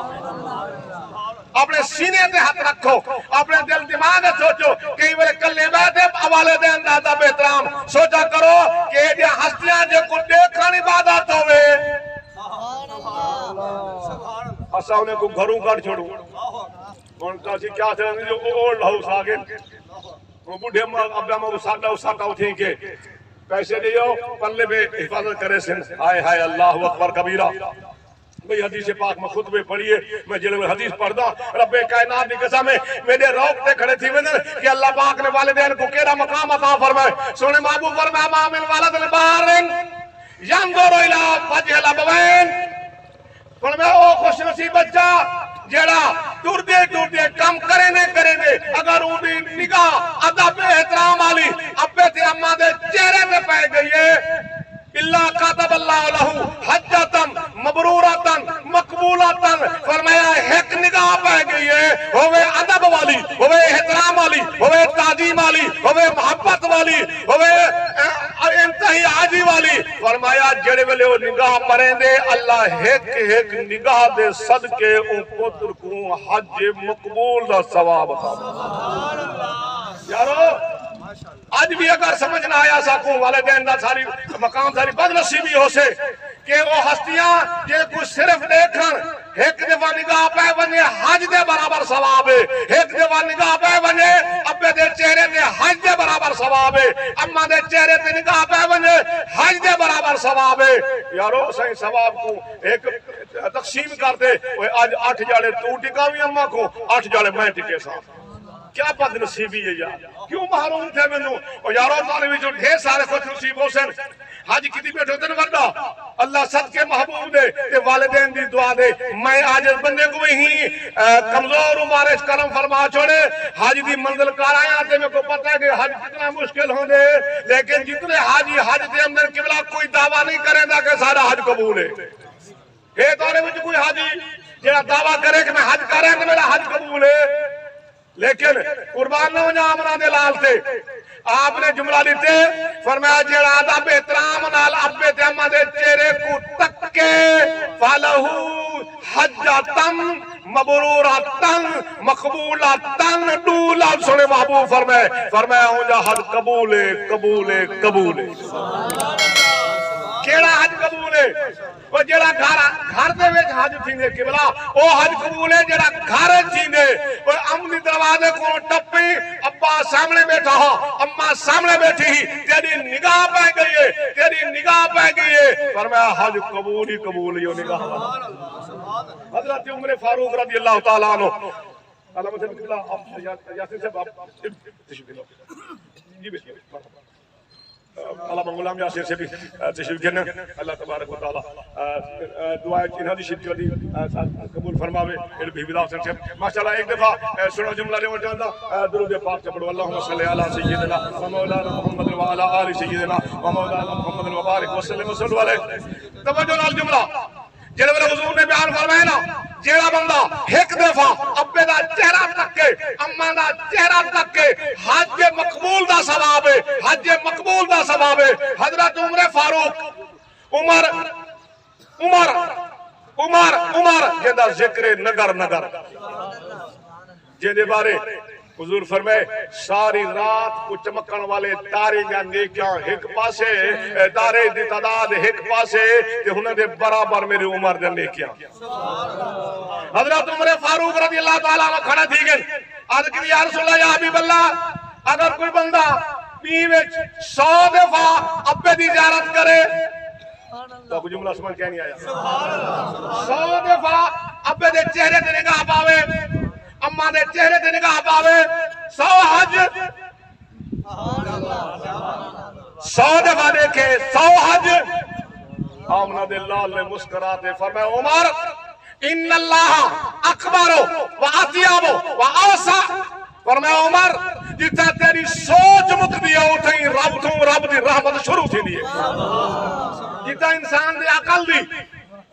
اپنے سینے تے ہاتھ رکھو اپنے دل دماغ سوچو کئی بڑے کلے بیٹھے حوالے دے اندازہ بہترام سوچا کرو کہ یہ ہستیاں جے کو دیکھن عبادت ہوئے اسا انہیں کو گھروں کر چھوڑوں ان کا سی کیا تھے جو اولڈ ہاؤس آگے وہ بڑھے ابدا مو ساٹا اٹھیں کے پیسے دیو پلے پہ حفاظت کرے سن آئے ہائے اللہ اکبر کبیرہ بھئی حدیث پاک میں خطبے پڑھئے میں جلے میں حدیث پڑھ دا رب کائنات کی قسم ہے میرے روکتے کھڑے تھی ویندر کہ اللہ پاک نے والدین کو کیڑا مقام عطا فرمائے سونے محبوب فرمائے ما من والد البارن ینظر الى وجه الابوین فرمائے او خوش نصیب بچہ جیڑا دور دے کم کرے دے اگر وہ بھی نگاہ ادب احترام والی ابے تے اماں دے چہرے تے پے گئی ہے اللہ کاتب اللہ لہو حجتن مبرورتن مقبولتن فرمایا ایک نگاہ پہ گئی ہے ہوئے ادب والی ہوئے احترام والی ہوئے تعظیم والی ہوئے محبت والی ہوئے انتہائی عاجی والی فرمایا جڑے ویلے وہ نگاہ پریں دے اللہ ایک نگاہ دے صدقے او پتر کو حج مقبول دا ثواب عطا یارو آج بھی اگر سمجھ نہ آیا ساکوں والدین نہ ساری مقام ساری بد نصیبی ہو سے کہ وہ ہستیاں جے کچھ صرف دیکھن ایک دفعہ نگاہ پہ بنے حج دے برابر ثواب ہے ایک دفعہ نگاہ پہ بنے ابے دے چہرے دے حج دے برابر ثواب ہے اماں دے چہرے دے نگاہ پہ بنے حج دے برابر ثواب ہے یارو صحیح ثواب کو ایک تقسیم کر دے آج 8 جالے تو ٹکاوی اماں کو 8 جالے میں ٹکے ساتھ کیا بد نصیبی ہے یار کیوں محروم تھے میں اور یارو تعالی بھی جو ڈھیر سارے خوش نصیب ہو سن حج کتی بیٹھے ہوتے ہیں ورنہ اللہ صدقے محبوب دے تے والدین دی دعا دے میں آج بندے کو ہی کمزور مارش کرم فرما چھوڑے حج دی منزل کار آیا تے میں کو پتہ ہے کہ حج کتنا مشکل ہوں دے لیکن جتنے حاجی حج دے اندر قبلہ کوئی دعویٰ نہیں کریں دا کہ سارا حج قبول ہے دورے میں کوئی حاجی جہاں دعویٰ کرے کہ میں حج کریں کہ میرا حج قبول ہے لیکن قربان نہ ہو جا آمنہ دے لال تے آپ نے جملہ لیتے فرمایا جیڑا ادب احترام نال ابے تے اماں دے چہرے کو تکے فالہو حجتن مبرورتن مقبولتن دولا سنے محبوب فرمایا ہوں جا حج قبول ہے قبول ہے قبول ہے کیڑا حج قبول ہے وہ جڑا گھر دے وچ حج تھیندے قبلہ او حج قبول ہے جڑا گھر تھیندے او امنی دروازے کو ٹپی ابا سامنے بیٹھا ہو اماں سامنے بیٹھی ہی تیری نگاہ پہ گئی ہے تیری نگاہ پہ گئی ہے فرمایا حج قبول ہی قبول ہی نگاہ حضرت عمر فاروق رضی اللہ تعالیٰ عنہ اللہ مسلم قبلہ یاسر سے باپ تشریف لو جی بسم اللہ اللہ غلام یاسر سے بھی تشریف گھرنے اللہ تبارک و تعالی دعائیں انہاں دی شرکت دی قبول فرماوے ان بھی بلا حسن سے ماشاءاللہ ایک دفعہ سنو جملہ لے جاندا درود پاک سے پڑھو اللهم صل علی سیدنا و مولانا محمد و علی آل سیدنا و مولانا محمد و بارک وسلم وصلوا علیہ توجہ نال جملہ جڑے میرے حضور نے بیان فرمایا نا جیڑا بندہ ایک دفعہ ابے دا چہرہ تک کے اماں دا چہرہ تک کے حج مقبول دا ثواب ہے حج مقبول دا ثواب ہے حضرت عمر فاروق عمر جیدہ ذکر نگر جیدے بارے حضور فرمائے ساری رات کو چمکن والے تارے یا نیکیاں ایک پاسے تارے دی تعداد ایک پاسے تے انہوں نے برابر میری عمر دے نیکیاں حضرت عمر فاروق رضی اللہ تعالیٰ عنہ کھڑا تھی گئے آدھ کہ یا رسول اللہ یا حبیب اللہ اگر کوئی بندہ بیوچ 100 دفعہ ابے دی زیارت کرے تو کوئی جملہ سمجھ کیا نہیں آیا 100 دفعہ ابے دے چہرے تے نگاہ پاوے اماں دے چہرے تے نگاہ پاوے 100 حج 100 دفعہ دیکھے 100 حج آمنہ دے لال نے مسکراتے فرمائے عمر ان اللہ اکبر و اطیب و اوسع فرمائے عمر جتا تیری سوچ مکدی ہے اتھیں رب دی رحمت شروع تھی دیئے جتا انسان دی عقل دی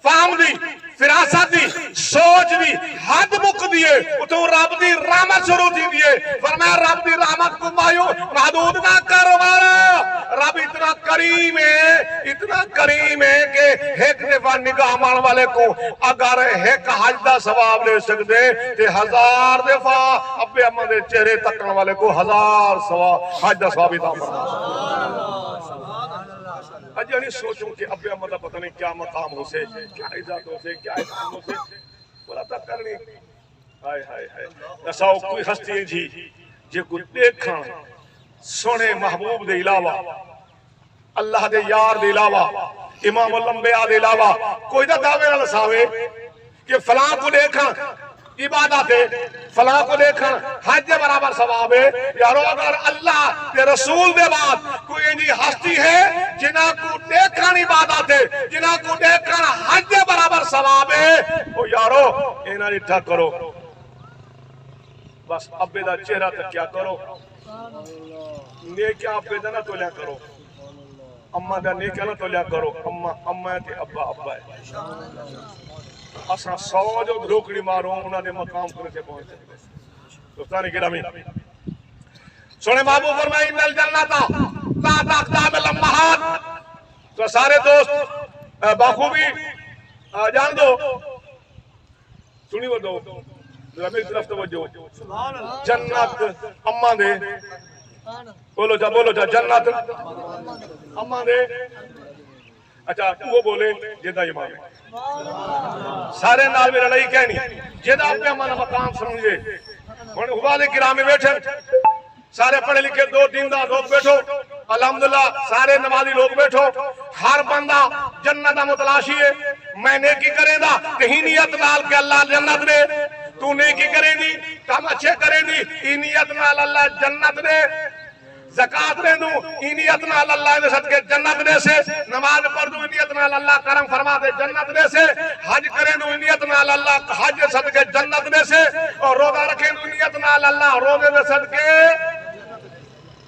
فہم دی فراست دی سوچ دی حد مک دیئے اتو رب دی رحمت شروع تھی دیئے فرمایا رب دی رحمت کو محدود نہ کروانا رب اتنا کریم ہے کہ ایک دفعہ نگاہ مان والے کو اگر ایک حج دا ثواب لے سکتے تے 1000 دفعہ ابے اماں دے چہرے تکن والے کو 1000 حج دا ثواب عطا فرمائے اجھا نہیں سوچوں کہ ابے اماں دا پتہ نہیں کیا مقام ہو سے کیا عزت ہو سے کیا احترام ہو سے بولا تک کرنی ہائے نساؤ کوئی ہستی جی جے کو دیکھاں سونے محبوب دے علاوہ اللہ دے یار دے علاوہ امام الانبیاء دے علاوہ کوئی دا دعوے نہ لساوے کہ فلاں کو دیکھا عبادت ہے، فلاں کو دیکھا حج برابر ثواب ہے. یارو اگر اللہ کے رسول دے بعد کوئی انجی ہستی ہے جنہ کو دیکھا عبادت ہے، جنہ کو دیکھا حج برابر ثواب ہے، او یارو اینا ڈٹھا کرو. بس ابے دا چہرہ تک کیا کرو، نیکیاں ابے دا نہ تولیا کرو، اماں دا نیکیاں نہ تولیا کرو. اماں تے ابا ابا ہے. اساں 100 جو دھوکڑی مارو انہاں دے مقام پر سے پہنچ سکتے. دوستان گرامی سونے محبوب فرمائے ان الجنت تحت اقدام الامہات. تو سارے دوست بخوبی جان دو، سنی وہ دو میری طرف توجہ. جنت اماں دے، بولو جا جنت اماں دے. اچھا وہ بولے جدہ امام ہے سارے نال میرا لئی کہنی جدہ آپ پہ ہمارا مقام سمجھے. حوالے کرام میں بیٹھے سارے پڑھے لکھے دو دیندار لوگ بیٹھو، الحمدللہ سارے نمازی لوگ بیٹھو. ہر بندہ جنت متلاشی ہے. میں نیکی کریں دا کہیں نیت نال کہ اللہ جنت دے، تو نیکی کریں دی کام اچھے کریں دی ای نیت نال اللہ جنت دے. زکاة دے دوں ای نیت نال اللہ دے صدقے جنت دے سے. نماز پڑھ دوں ای نیت نال اللہ کرم فرما دے جنت دے سے. حج کریں دوں ای نیت نال اللہ حج صدقے جنت دے سے. اور روزہ رکھیں دوں ای نیت نال اللہ روزے دے صدقے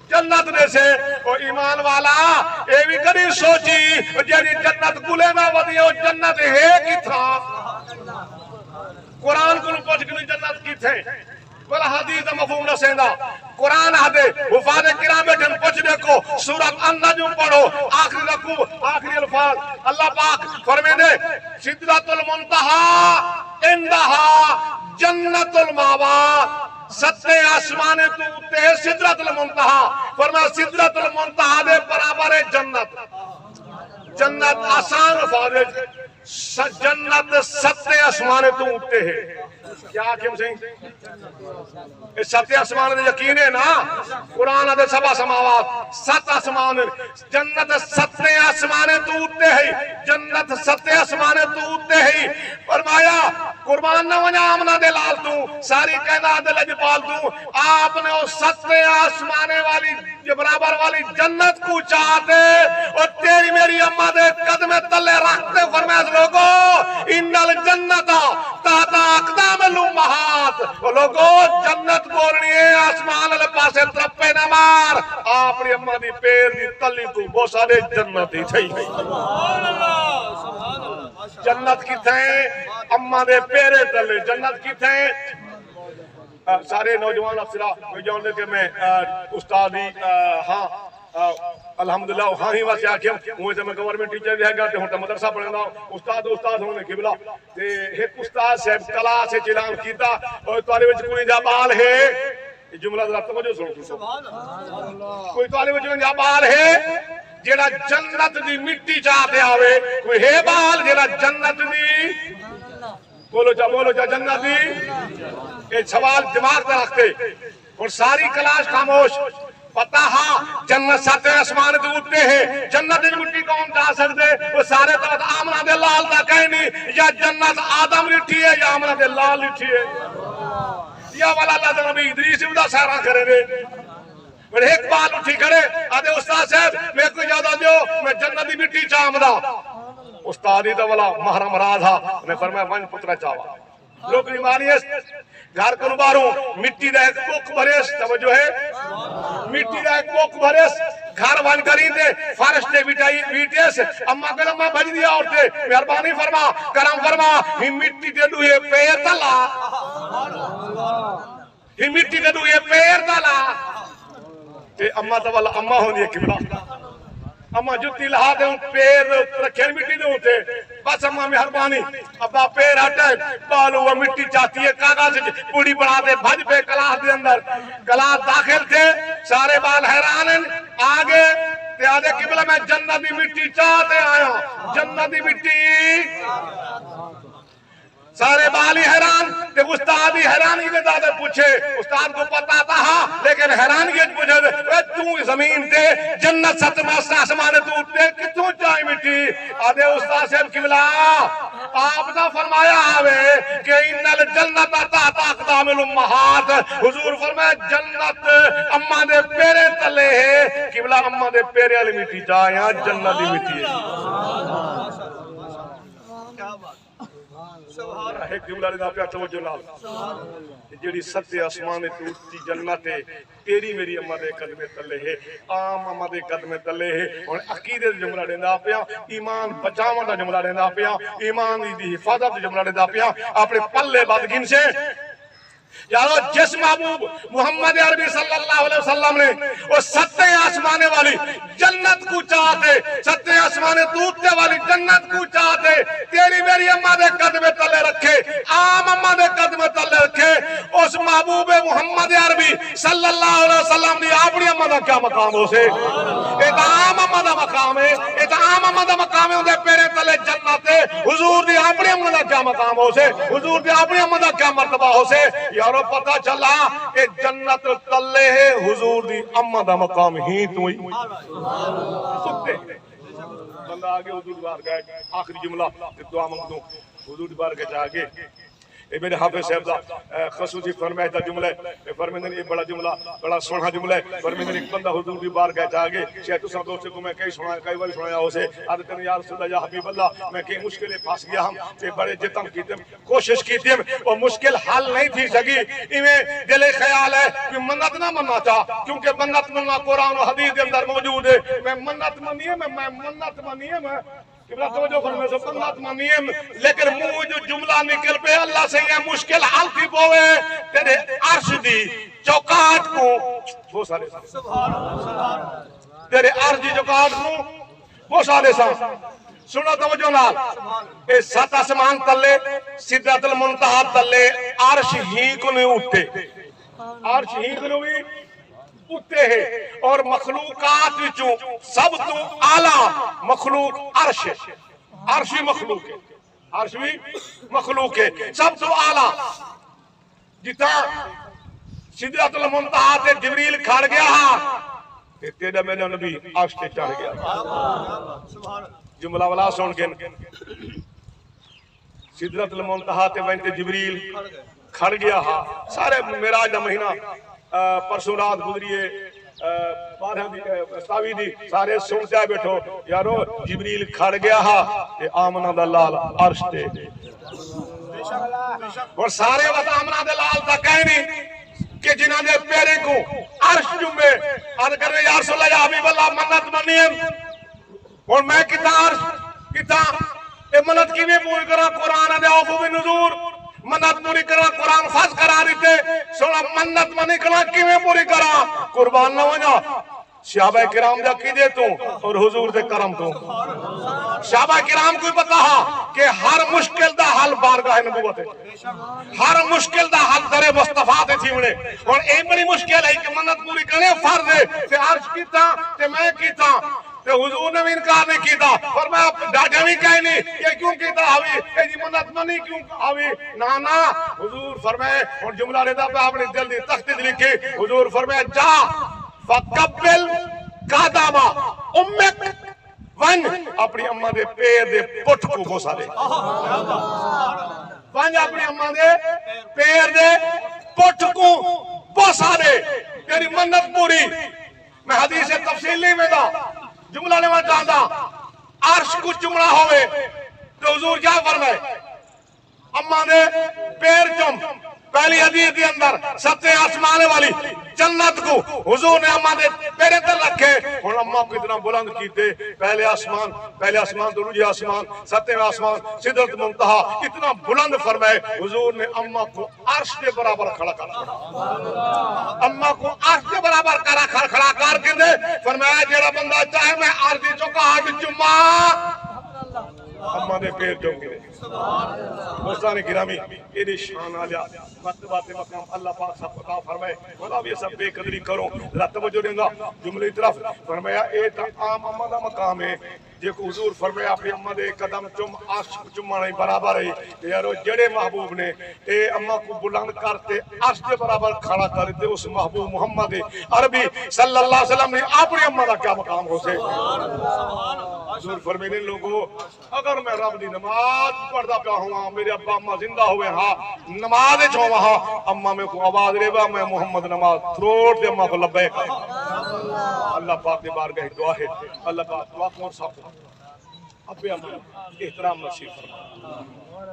جنت دے سے. اور ایمان والا اے بھی کری سوچی جیڑی جنت گلے نہ ودی او جنت ہے کی تھا. قرآن کو پوچھ کے جنت کی تھے بلا حدیث مفہوم نہ سیندا. قرآن ہدے حفاظ کرام بیٹھن پوچھ دیکھو سورۃ النجم پڑھو آخری رکوع آخری الفاظ اللہ پاک فرمائے دے سدرۃ المنتہا عندہا جنت الماوا. ستے آسمان تو تے سدرۃ المنتہا. فرمایا سدرۃ المنتہا دے برابر ہے جنت. جنت آسان الفاظ ہے. جنت ستے آسمان تو اٹھتے ہیں. کیا حاکم سہیں اس ستے آسمان دے یقین ہے نا. قرآن دے سبع سماوات 7 آسمان. جنت ستے آسمان تو اٹھتے ہیں. جنت ستے آسمان تو اٹھتے ہیں. فرمایا قربان نہ ونجا آمنہ دے لال تو ساری کائنات دے لجپال تو آپ نے اس ستے آسمان والی برابر والی جنت کو چاہتے اور تیری میری اماں دے قدم تلے رکھتے. فرمایا لوگو ان الجنت تحت اقدام الامہات. لوگو جنت بولنی ہے آسمان والے پاسے ترپے نہ مار. آپ نے اماں دی پیر دی تلی تو بہت سارے جنت ہی تھی. جنت کی تھے اماں دے پیرے تلے جنت کی تھے. سارے نوجوان افسرہ میں جانتے کہ میں استادی ہاں الحمدللہ ہاں ہی واسے آکھیں ہوئے سے میں گورنمنٹ ٹیچر بھی ہے گا تے ہوں تا مدرسہ پڑھیں دا استاد ہونے قبلہ تے ایک استاد صاحب کلاس سے چلان کیتا اور تواڈے وچ کوئی جا بال ہے یہ جملہ ذرا توجہ سنو. کوئی تواڈے وچ جا بال ہے جیڑا جنت دی مٹی چاہتے آوے؟ کوئی ہے بال جیڑا جنت دی بولو جا جنت دی؟ یہ سوال دماغ پر رکھتے اور ساری کلاس خاموش. پتہ ہاں جنت ساتے آسمان دے اٹھتے ہیں. جنت دی مٹی کون جا سکتے؟ وہ سارے طرف آمنہ دے لال دا کہیں نہیں. یا جنت آدم لٹھی ہے یا آمنہ دے لال لٹھی ہے. یا والا اللہ دے نبی ادریس دا سارا کرے دے. اور ایک بال اٹھی کھڑے آدھے استاد صاحب میں کوئی اجازت دیو میں جنت دی مٹی چاہمدا. استادی دا والا محرم راز ہا نے فرمایا ون پترا چاوا. لوگ بیماری ہے گھر کو باروں مٹی دا ایک کوک بھریس. توجہ ہے مٹی دا ایک کوک بھریس گھر ون کری دے فرش تے بیٹیس. اما کل اما بھج دیا عورتے مہربانی فرما کرم فرما ہی مٹی تے دوئے پیر تلا. ہی مٹی تے دوئے پیر تلا. تے اما تا والا اما ہوں دی قبلہ. اما جتی لہا دے ان پیر رکھیں مٹی دے ہوتے. بس اما مہربانی ابا پیر ہٹے بالو وہ مٹی چاہتی ہے کاغذ پوڑی بڑھا دے بھج پہ کلاس دے اندر. کلاس داخل تھے سارے بال حیران آگے تے آدھے قبلہ میں جنت دی مٹی چاہتے آیا. جنت دی مٹی سارے بالی حیران تے استاد ہی حیرانی کے دادے پوچھے استاد کو پتا تھا لیکن حیرانی کے پوچھے اے تو زمین تے جنت ستم آسمان تو اٹھتے کتوں چاہی مٹی آدھے استاد صاحب قبلہ آپ نے فرمایا آوے کہ ان الجنت تحت اقدام الامہات حضور فرمایا جنت اماں دے پیرے تلے ہے قبلہ اماں دے پیرے علی مٹی جائیں جنت دی مٹی ہے ایک جملہ نے پیا توجہ نال جیڑی ستے آسمان تے اٹھتی جنت ہے تیری میری اماں دے قدم تلے ہے عام اماں دے قدم تلے ہے اور عقیدے دا جملہ دیندا پیا ایمان بچاون دا جملہ دیندا پیا ایمان دی حفاظت دا جملہ دیندا پیا اپنے پلے بدگن سے یارو جس محبوب محمد عربی صلی اللہ علیہ وسلم نے وہ ستے آسمانے والی جنت کو چاہتے ستے آسمانے توتے والی جنت کو چاہتے تیری میری اماں دے قدم تلے رکھے عام اماں دے قدم تلے رکھے اس محبوب محمد عربی صلی اللہ علیہ وسلم دی اپنی اماں دا کیا مقام ہو سے اے تا عام اماں دا مقام ہے اے تا عام اماں دا مقام ہے اندے پیرے تلے جنت ہے حضور دی اپنی اماں دا کیا مقام ہو سے حضور دی اپنی اماں دا کیا مرتبہ ہو سے یارو پتہ چلا کہ جنت تلے ہے حضور دی اماں دا مقام ہی تو ہی بندہ آگے حضور بار گئے آخری جملہ دعا مانگتا ہوں حضور بار گئے جاگے اے میرے حافظ صاحب دا خصوصی فرمائے دا جملہ ہے فرمیدن یہ بڑا جملہ بڑا سونا جملہ ہے فرمیدن ایک بندہ حضور دی بار گئے جاگے شاید تو سب دوستے کو میں کئی سنایا ہو سے عادتاً یا رسول اللہ یا حبیب اللہ میں کئی مشکلیں پاس گیا ہم تے بڑے جتن کی تیم کوشش کی تیم اور مشکل حل نہیں تھی سکی ایمیں دل خیال ہے کہ منت نہ مننا چاہ کیونکہ منت مننا قرآن و حدیث کے اندر موجود ہے میں منت منیے میں منت منیے میں قبلہ توجہ فرمائے سے منت منیے لیکن منہ جو جملہ نکل پہ اللہ سے یہ مشکل حل تھی پوے تیرے عرش دی چوکاٹ کو وہ سارے تیرے عرش دی چوکاٹ کو وہ سارے سنو توجہ نال اے سات آسمان تلے سدرۃ المنتہا تلے عرش ہی کو نہیں اٹھتے عرش ہی کو نہیں اٹھتے ہیں اور مخلوقات وچوں سب تو اعلیٰ مخلوق عرش ہے عرشی مخلوق ہے عرش بھی مخلوق ہے سب تو اعلیٰ جتا سدرۃ المنتہا تے جبریل کھڑ گیا تے تیرا میرا نبی عرش تے چڑھ گیا جملہ والا سن کے سدرۃ المنتہا تے وینتے جبریل کھڑ گیا سارے معراج دا مہینہ پرسوں رات گزریے ساوی دی سارے سنتے آئے بیٹھو یارو جبریل کھڑ گیا کہ آمنہ دا لال عرش تے اور سارے وقت آمنہ دا لال تا کہنی کہ جنہ دے پیرے کو عرش جمعے آدھے کرنے یا رسول اللہ یا حبیب اللہ منت منیم اور میں کتا عرش کتا اے منت کی بھی پوری کرا قرآن دے آفو بھی نظور منت پوری کرا قرآن فرض کرا دیتے سوڑا منت منی کرا کیویں پوری کرا قربان نہ ہونا صحابہ کرام جا کی دے تو اور حضور دے کرم تو صحابہ کرام کوئی پتا کہ ہر مشکل دا حل بارگاہ نبوت ہے ہر مشکل دا حل در مصطفیٰ تے تھی انہیں اور ایک بڑی مشکل ہے کہ منت پوری کرنے فرض ہے کہ عرش کیتا کہ میں کیتا کہ حضور نے بھی انکار نہیں کیتا اور میں ڈاٹا بھی کہیں نہیں یہ کیوں کیتا ہوئی یہ جی منت منی کیوں ہوئی نا حضور فرمائے اور جملہ رہتا پہ آپ نے جلدی تختی لکھی حضور فرمائے جا فقبل قادامہ امک ون اپنی اماں دے پیر دے پٹھ کو بوسا دے ون اپنی اماں دے پیر دے پٹھ کو بوسا دے تیری منت پوری میں حدیث تفصیلی میں دا جملہ نے وہاں چاہتا عرش کو جملہ ہوئے تو حضور کیا فرمائے اماں دے پیر چم پہلی حدیث دی اندر ستے آسمانے والی جنت کو حضور نے اماں دے پیرے تر رکھے اور اماں کو اتنا بلند کیتے پہلے آسمان دوجے آسمان ستے آسمان سدرۃ منتہا اتنا بلند فرمائے حضور نے اماں کو عرش کے برابر کھڑا اماں کو عرش کے برابر کھڑا کر کے دے فرمایا جیڑا بندہ چاہے میں عرضی چکا ہٹ چما اما دے پیر جو گرے دوستان گرامی ایدی شان آلیا مرتبات مقام اللہ پاک سب عطا فرمائے خدا بھی سب بے قدری کرو ذرا توجہ دیں گا جملے طرف فرمایا اے تا عام اما دا مقام ہے جے کو حضور فرمایا اپنی اما دے قدم عرش چمانے برابر ہے یارو جڑے محبوب نے اے اما کو بلند کرتے عرش کے برابر کھڑا کرتے اس محبوب محمد عربی صلی اللہ علیہ وسلم نے اپنی اما دا کیا مقام ہو سے حضور فرمینے لوگوں اگر میں رب دی نماز پڑھتا پیا ہوا میرے ابا اما زندہ ہوئے ہاں نماز چھو وہاں اما میں کو آواز رہے با میں محمد نماز تھروٹ دے اما کو لبیک اللہ پاک نے بارگاہ دعا ہے اللہ پاک دعا کون صاحب ابے اما احترام نصیب فرما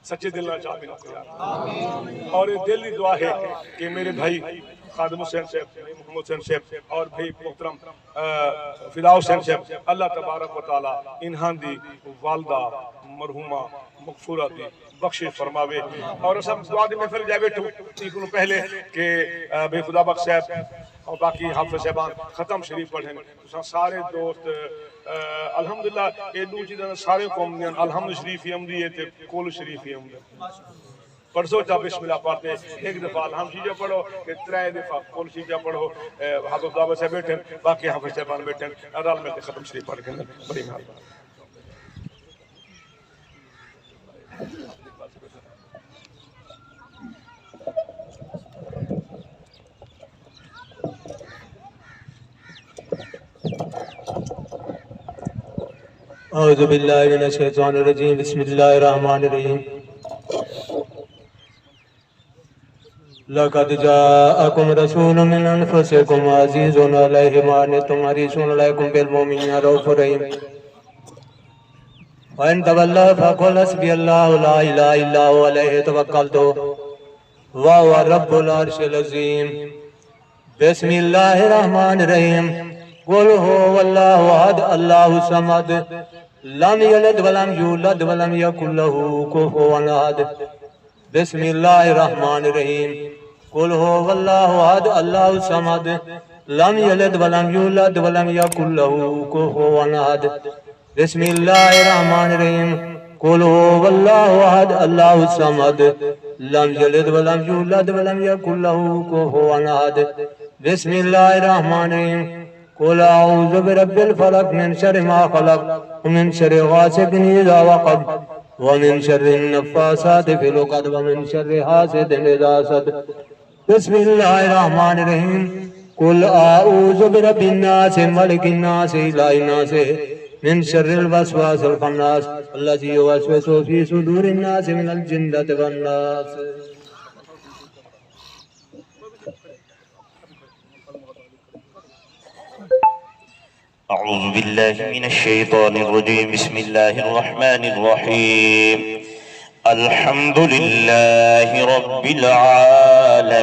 سچے دل نہ چاہتے ہیں اور یہ دل کی دعا ہے کہ میرے بھائی خادم حسین صاحب محمد حسین صاحب اور بھائی محترم فدا حسین صاحب اللہ تبارک و تعالی انہاں دی والدہ مرحومہ مغفورہ دی بخش فرماوے اور سب دعا دی محفل جائے بیٹھو تیکنو پہلے کہ بھائی خدا بخش صاحب اور باقی حافظ صاحبان ختم شریف پڑھیں سارے دوست الحمدللہ یہ دو چیزیں سارے قوم دیں الحمد شریف ہی امدی ہے کول شریف ہی امدی پرسو چاہ بسم اللہ پڑھتے ایک دفعہ الحمد شیجہ پڑھو کہ ترائے دفعہ کول شیجہ پڑھو حافظ دعوت سے بیٹھیں باقی حافظ صاحبان بیٹھیں ارال میں ختم شریف پڑھ کے بڑی مہربانی اعوذ باللہ من الشیطان الرجیم بسم اللہ الرحمن الرحیم لقد جاءکم رسول من انفسکم عزیز علیہ ما عنتم حریص علیکم بالمؤمنین رؤوف رحیم وَإِن تَوَلَّوْا فَقُلْ حَسْبِيَ اللَّهُ لَا إِلَهَ إِلَّا هُوَ عَلَيْهِ تَوَكَّلْتُ وَهُوَ رَبُّ الْعَرْشِ الْعَظِيمِ بسم اللہ الرحمن الرحیم قل هو اللہ احد اللہ الصمد لم یلد ولم یولد ولم یکن له کفوا احد بسم اللہ الرحمن الرحیم قل هو اللہ احد اللہ الصمد لم یلد ولم یولد ولم یکن له کفوا احد بسم اللہ الرحمن الرحیم قل هو اللہ احد اللہ الصمد لم یلد ولم یولد ولم یکن له کفوا احد بسم اللہ الرحمن الرحیم قل اعوذ برب الفلق من شر ما خلق ومن شر غاسق اذا وقب ومن شر النفاثات في العقد ومن شر حاسد اذا حسد بسم اللہ الرحمن الرحیم قل اعوذ برب الناس ملک الناس الہ الناس من شر الوسواس الخناس الذي يوسوس في صدور الناس من الجنة والناس أعوذ بالله من الشيطان الرجيم بسم الله الرحمن الرحيم الحمد لله رب العالمين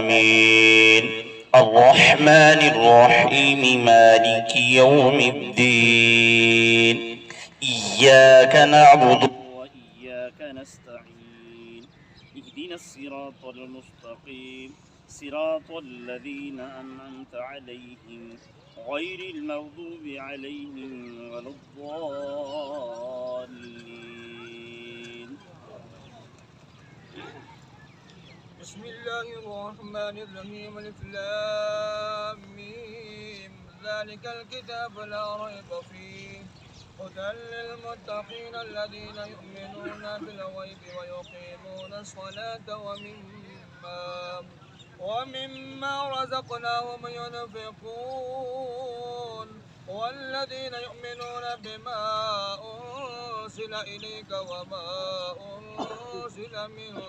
الرحمن الرحيم مالك يوم الدين إياك نعبد وإياك نستعين اهدنا الصراط المستقيم صراط الذين أنعمت عليهم غير المغضوب عليهم ولا الضالين بسم الله الرحمن الرحيم الف لام ميم ذلك الكتاب لا ريب فيه هدى للمتقين الذين يؤمنون بالغيب ويقيمون الصلاة ومما رزقناهم ينفقون والذين يؤمنون بما أنزل إليك وما أنزل من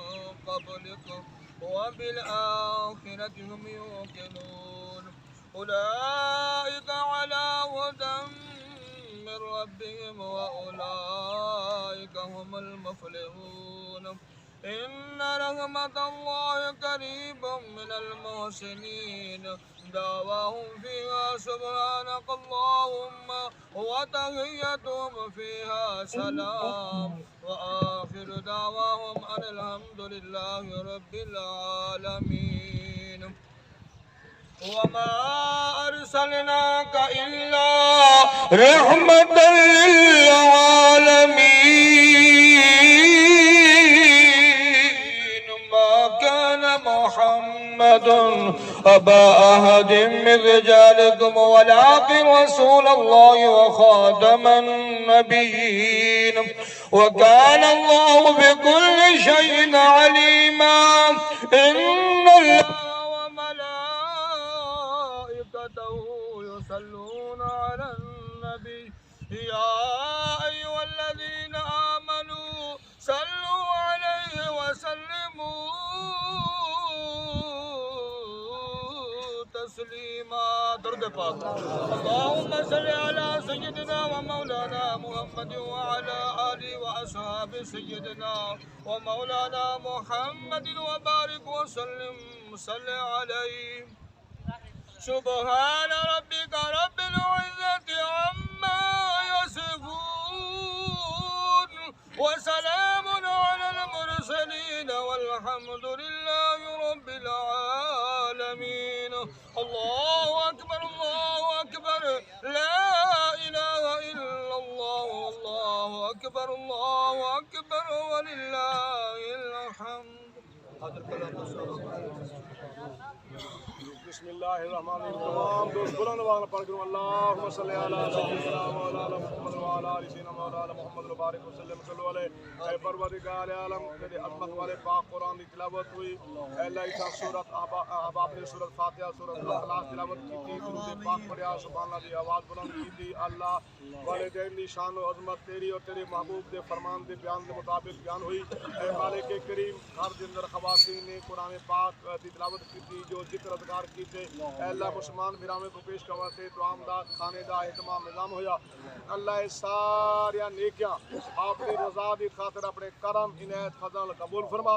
قبلك وبالآخرة هم يوقنون أولئك على هدى من ربهم وأولئك هم المفلحون إن رحمة الله قريب من المحسنين دعواهم فيها سبحانك اللهم وتحيتهم فيها سلام وآخر دعواهم أن الحمد لله رب العالمين وما أرسلناك إلا رحمة للعالمين أبا أحد من رجالكم ولكن رسول الله وخاتم النبيين وكان الله بكل شيء عليما إن الله وملائكته يصلون على النبي يا أيها الذين آمنوا صلوا عليه وسلموا تسليما. درود پاک. اللهم صل على سيدنا ومولانا محمد وعلى آله وأصحاب سيدنا ومولانا محمد وبارك وسلم. صل عليه. سبحان ربك رب العزة عما يصفون وسلام على المرسلين والحمد لله رب العالمين. الله أكبر الله أكبر لا إله إلا الله والله أكبر الله أكبر ولله الحمد. بسم اللہ الرحمن الرحیم. تمام دوست بلند آواز میں پڑھ کروں اللہم صلی علی سیدنا مولانا محمد وعلی آل سیدنا مولانا محمد وبارک وسلم. صلو علیہ. اے پروردگار عالم تیری عظمت والے پاک قرآن کی تلاوت ہوئی. اے اللہ اس سورت احباب نے سورت فاتحہ سورت اخلاص تلاوت کی تھی. درود پاک پڑھیا. سبحان اللہ دی آواز بلند کی تھی. اللہ والدین دی شان و عظمت تیری اور تیرے محبوب دے فرمان دے بیان دے مطابق بیان ہوئی. اے مالک کریم گھر دے اندر خواتین نے قرآن پاک دی تلاوت کی تھی جو ذکر اذکار کی تھے. اے اللہ مسلمان برامے کو پیش کروا سے دعام دا کھانے دا اہتمام نظام ہویا. اللہ ساریا نیکیاں اپنی رضا دی خاطر اپنے کرم عنایت فضل قبول فرما.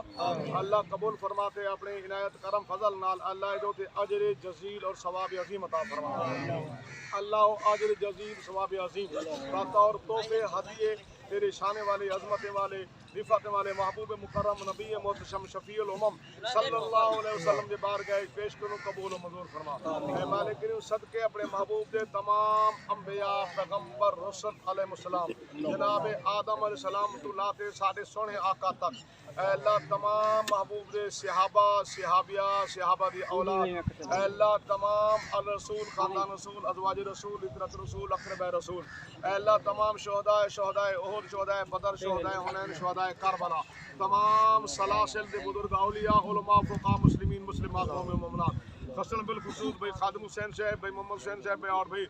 اللہ قبول فرماتے اپنے عنایت کرم فضل نال اللہ جو تے اجر جزیل اور ثواب عظیم عطا فرما. اللہ اجر جزیل ثواب عظیم بطور تحفے ہدیے تیرے شانے والے عظمت والے رفعت والے محبوب مکرم نبی محتشم شفیع الامم صلی اللہ علیہ وسلم کے بارگاہ پیش کروں قبول و منظور فرما. اے مالک کریم صدقے اپنے محبوب دے تمام انبیاء پیغمبر رسل علیہ السلام جناب آدم علیہ السلام تو لاتے ساڑھے سونے آقا تک. اے اللہ تمام محبوب دے صحابہ صحابیہ صحابہ دی اولاد. اے اللہ تمام الرسول خاندان رسول ازواج رسول اطرت رسول اقرب رسول. اے اللہ تمام شہداء احد شہداء بدر شہداء حنین شہداء کربلا تمام سلاسل دے بزرگ اولیاء علماء فقہاء مسلمین مسلمات مومن مومنات خاصاً بالخصوص بھائی خادم حسین صاحب بھائی محمد حسین صاحب اور بھائی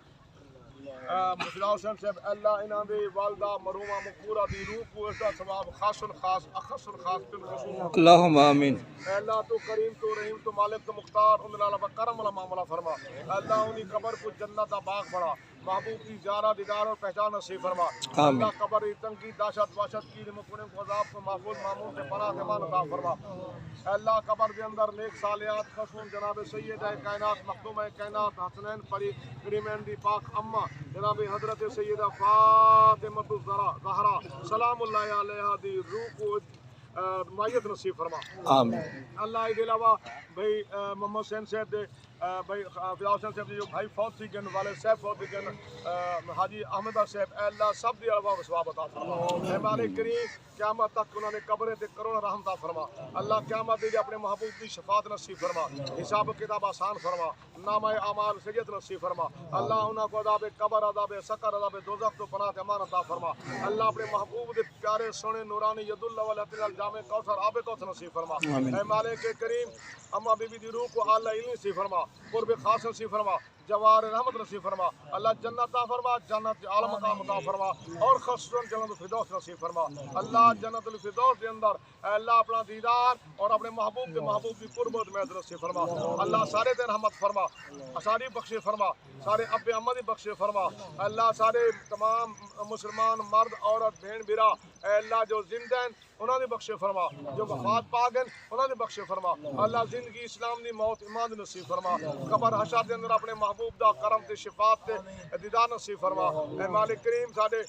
مفیدہ حسین صاحب. اللہ انہاں دے والدہ مرحومہ مقبورہ دی روح کو اس دا ثواب خاص الخاص اخص الخاص بالخصوص. اللہم آمین. اے اللہ تو کریم تو رحیم تو مالک تو مختار ان اللہ کرم والا معاملہ فرما. اللہ انہی قبر کو جنت دا باغ بڑا محبوب کی زیارہ دیدار اور پہچان نصیب فرما. اللہ قبر تنگی دہشت وحشت کی مکرم کو عذاب کو محفوظ معمول سے پناہ امان عطا فرما. اللہ قبر کے اندر نیک صالحات خصوصاً جناب سیدہ کائنات مخدومہ کائنات حسنین پری کریمین دی پاک اماں جناب حضرت سیدہ فاطمہ الزہرا سلام اللہ علیہا دی روح کو مائیت نصیب فرما. آمین. اللہ کے علاوہ بھائی محمد حسین صاحب دے بھائی فضا حسین صاحب جو بھائی فوت تھی گن والد صاحب فوت تھی گن حاجی احمدہ صاحب. اے اللہ سب دی علاوہ ثواب عطا فرما. اے مالک کریم قیامت تک انہوں نے قبریں تے کروڑ رحمت عطا فرما. اللہ قیامت دے اپنے محبوب کی شفاعت نصیب فرما. حساب کتاب آسان فرما. نامہ اعمال سید نصیب فرما. اللہ انہاں کو عذاب قبر عذاب سقر عذاب دوزخ تو پناہ امان عطا فرما. اللہ اپنے محبوب دے پیارے سونے نورانی ید اللہ والعطیل الجامع کوثر آب کوثر نصیب فرما. اے مالک کریم اما بی بی دی روح کو اعلی علم نصیب فرما. قرب خاص نصیب فرما. جوار رحمت نصیب فرما. اللہ جنت عطا فرما. جنت عالم عطا فرما اور خصوصاً جنت الفردوس نصیب فرما. اللہ جنت الفردوس کے اندر اے اللہ اپنا دیدار اور اپنے محبوب کے محبوب کی قربت میں نصیب فرما. اللہ سارے دن رحمت فرما. ساری بخشے فرما. سارے اب احمدی بخشے فرما. اللہ سارے تمام مسلمان مرد عورت بہن برا اے اللہ جو زندہ ہیں انہوں نے بخشے فرما. جو وفات پا گئے انہوں نے بخشے فرما. اللہ زندگی اسلام دی موت ایمان دی نصیب فرما. قبر حشر دے اندر اپنے محبوب دا کرم تے شفاعت تے دیدار نصیب فرما. اے مالک کریم ساڈے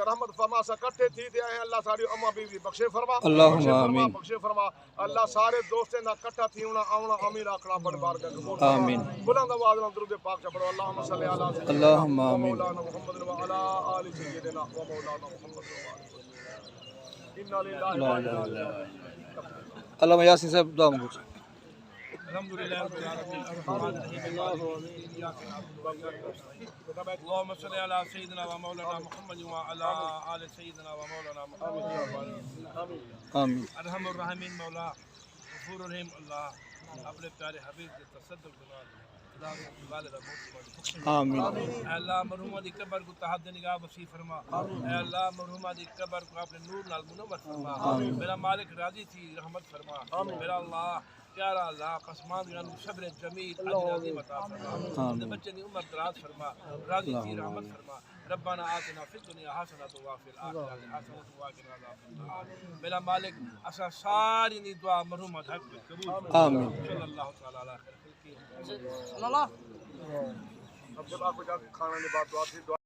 رحمت فرما سا کٹھے تھی تے اللہ ساری اماں بیوی بخشے فرما. اللہم آمین. بخشے فرما. اللہ سارے دوستیں نہ کٹھا تھی ہونا آونا امیر آکھنا بڑے بار کر آمین. بلند آواز میں درود پاک پڑھو. اللہم صلی علی سیدنا اللہم آمین. مولانا محمد وعلی آل سیدنا و مولانا محمد علامہ یاسین صاحب دعا مانگو. الحمد لله رب العالمين الرحمن الرحيم مالك يوم الدين إياك نعبد وإياك نستعين اللهم صل على سيدنا ومولانا محمد وعلى آل سيدنا ومولانا محمد آمين ارحم الراحمین مولا غفور الرحیم اللہ اپنے پیارے حبیب کے تصدق بنا آمین اے اللہ مرحومہ دی قبر کو تحت نگاہ وسیع فرما اے اللہ مرحومہ دی قبر کو اپنے نور نال منور فرما میرا مالک راضی تھی رحمت فرما میرا اللہ پیارا اللہ پسماندگان صبر جمیل اجر عظیم عطا فرما اپنے بچے دی عمر دراز فرما راضی تھی رحمت فرما ربنا آتنا فی الدنیا حسنۃ وفی الآخرۃ حسنۃ وقنا عذاب النار میرا مالک اسا ساری دی دعا مرحومہ حق میں قبول آمین صلی اللہ تعالی علیہ خیر اب جب آپ کو جا کے کھانا نے بات دعا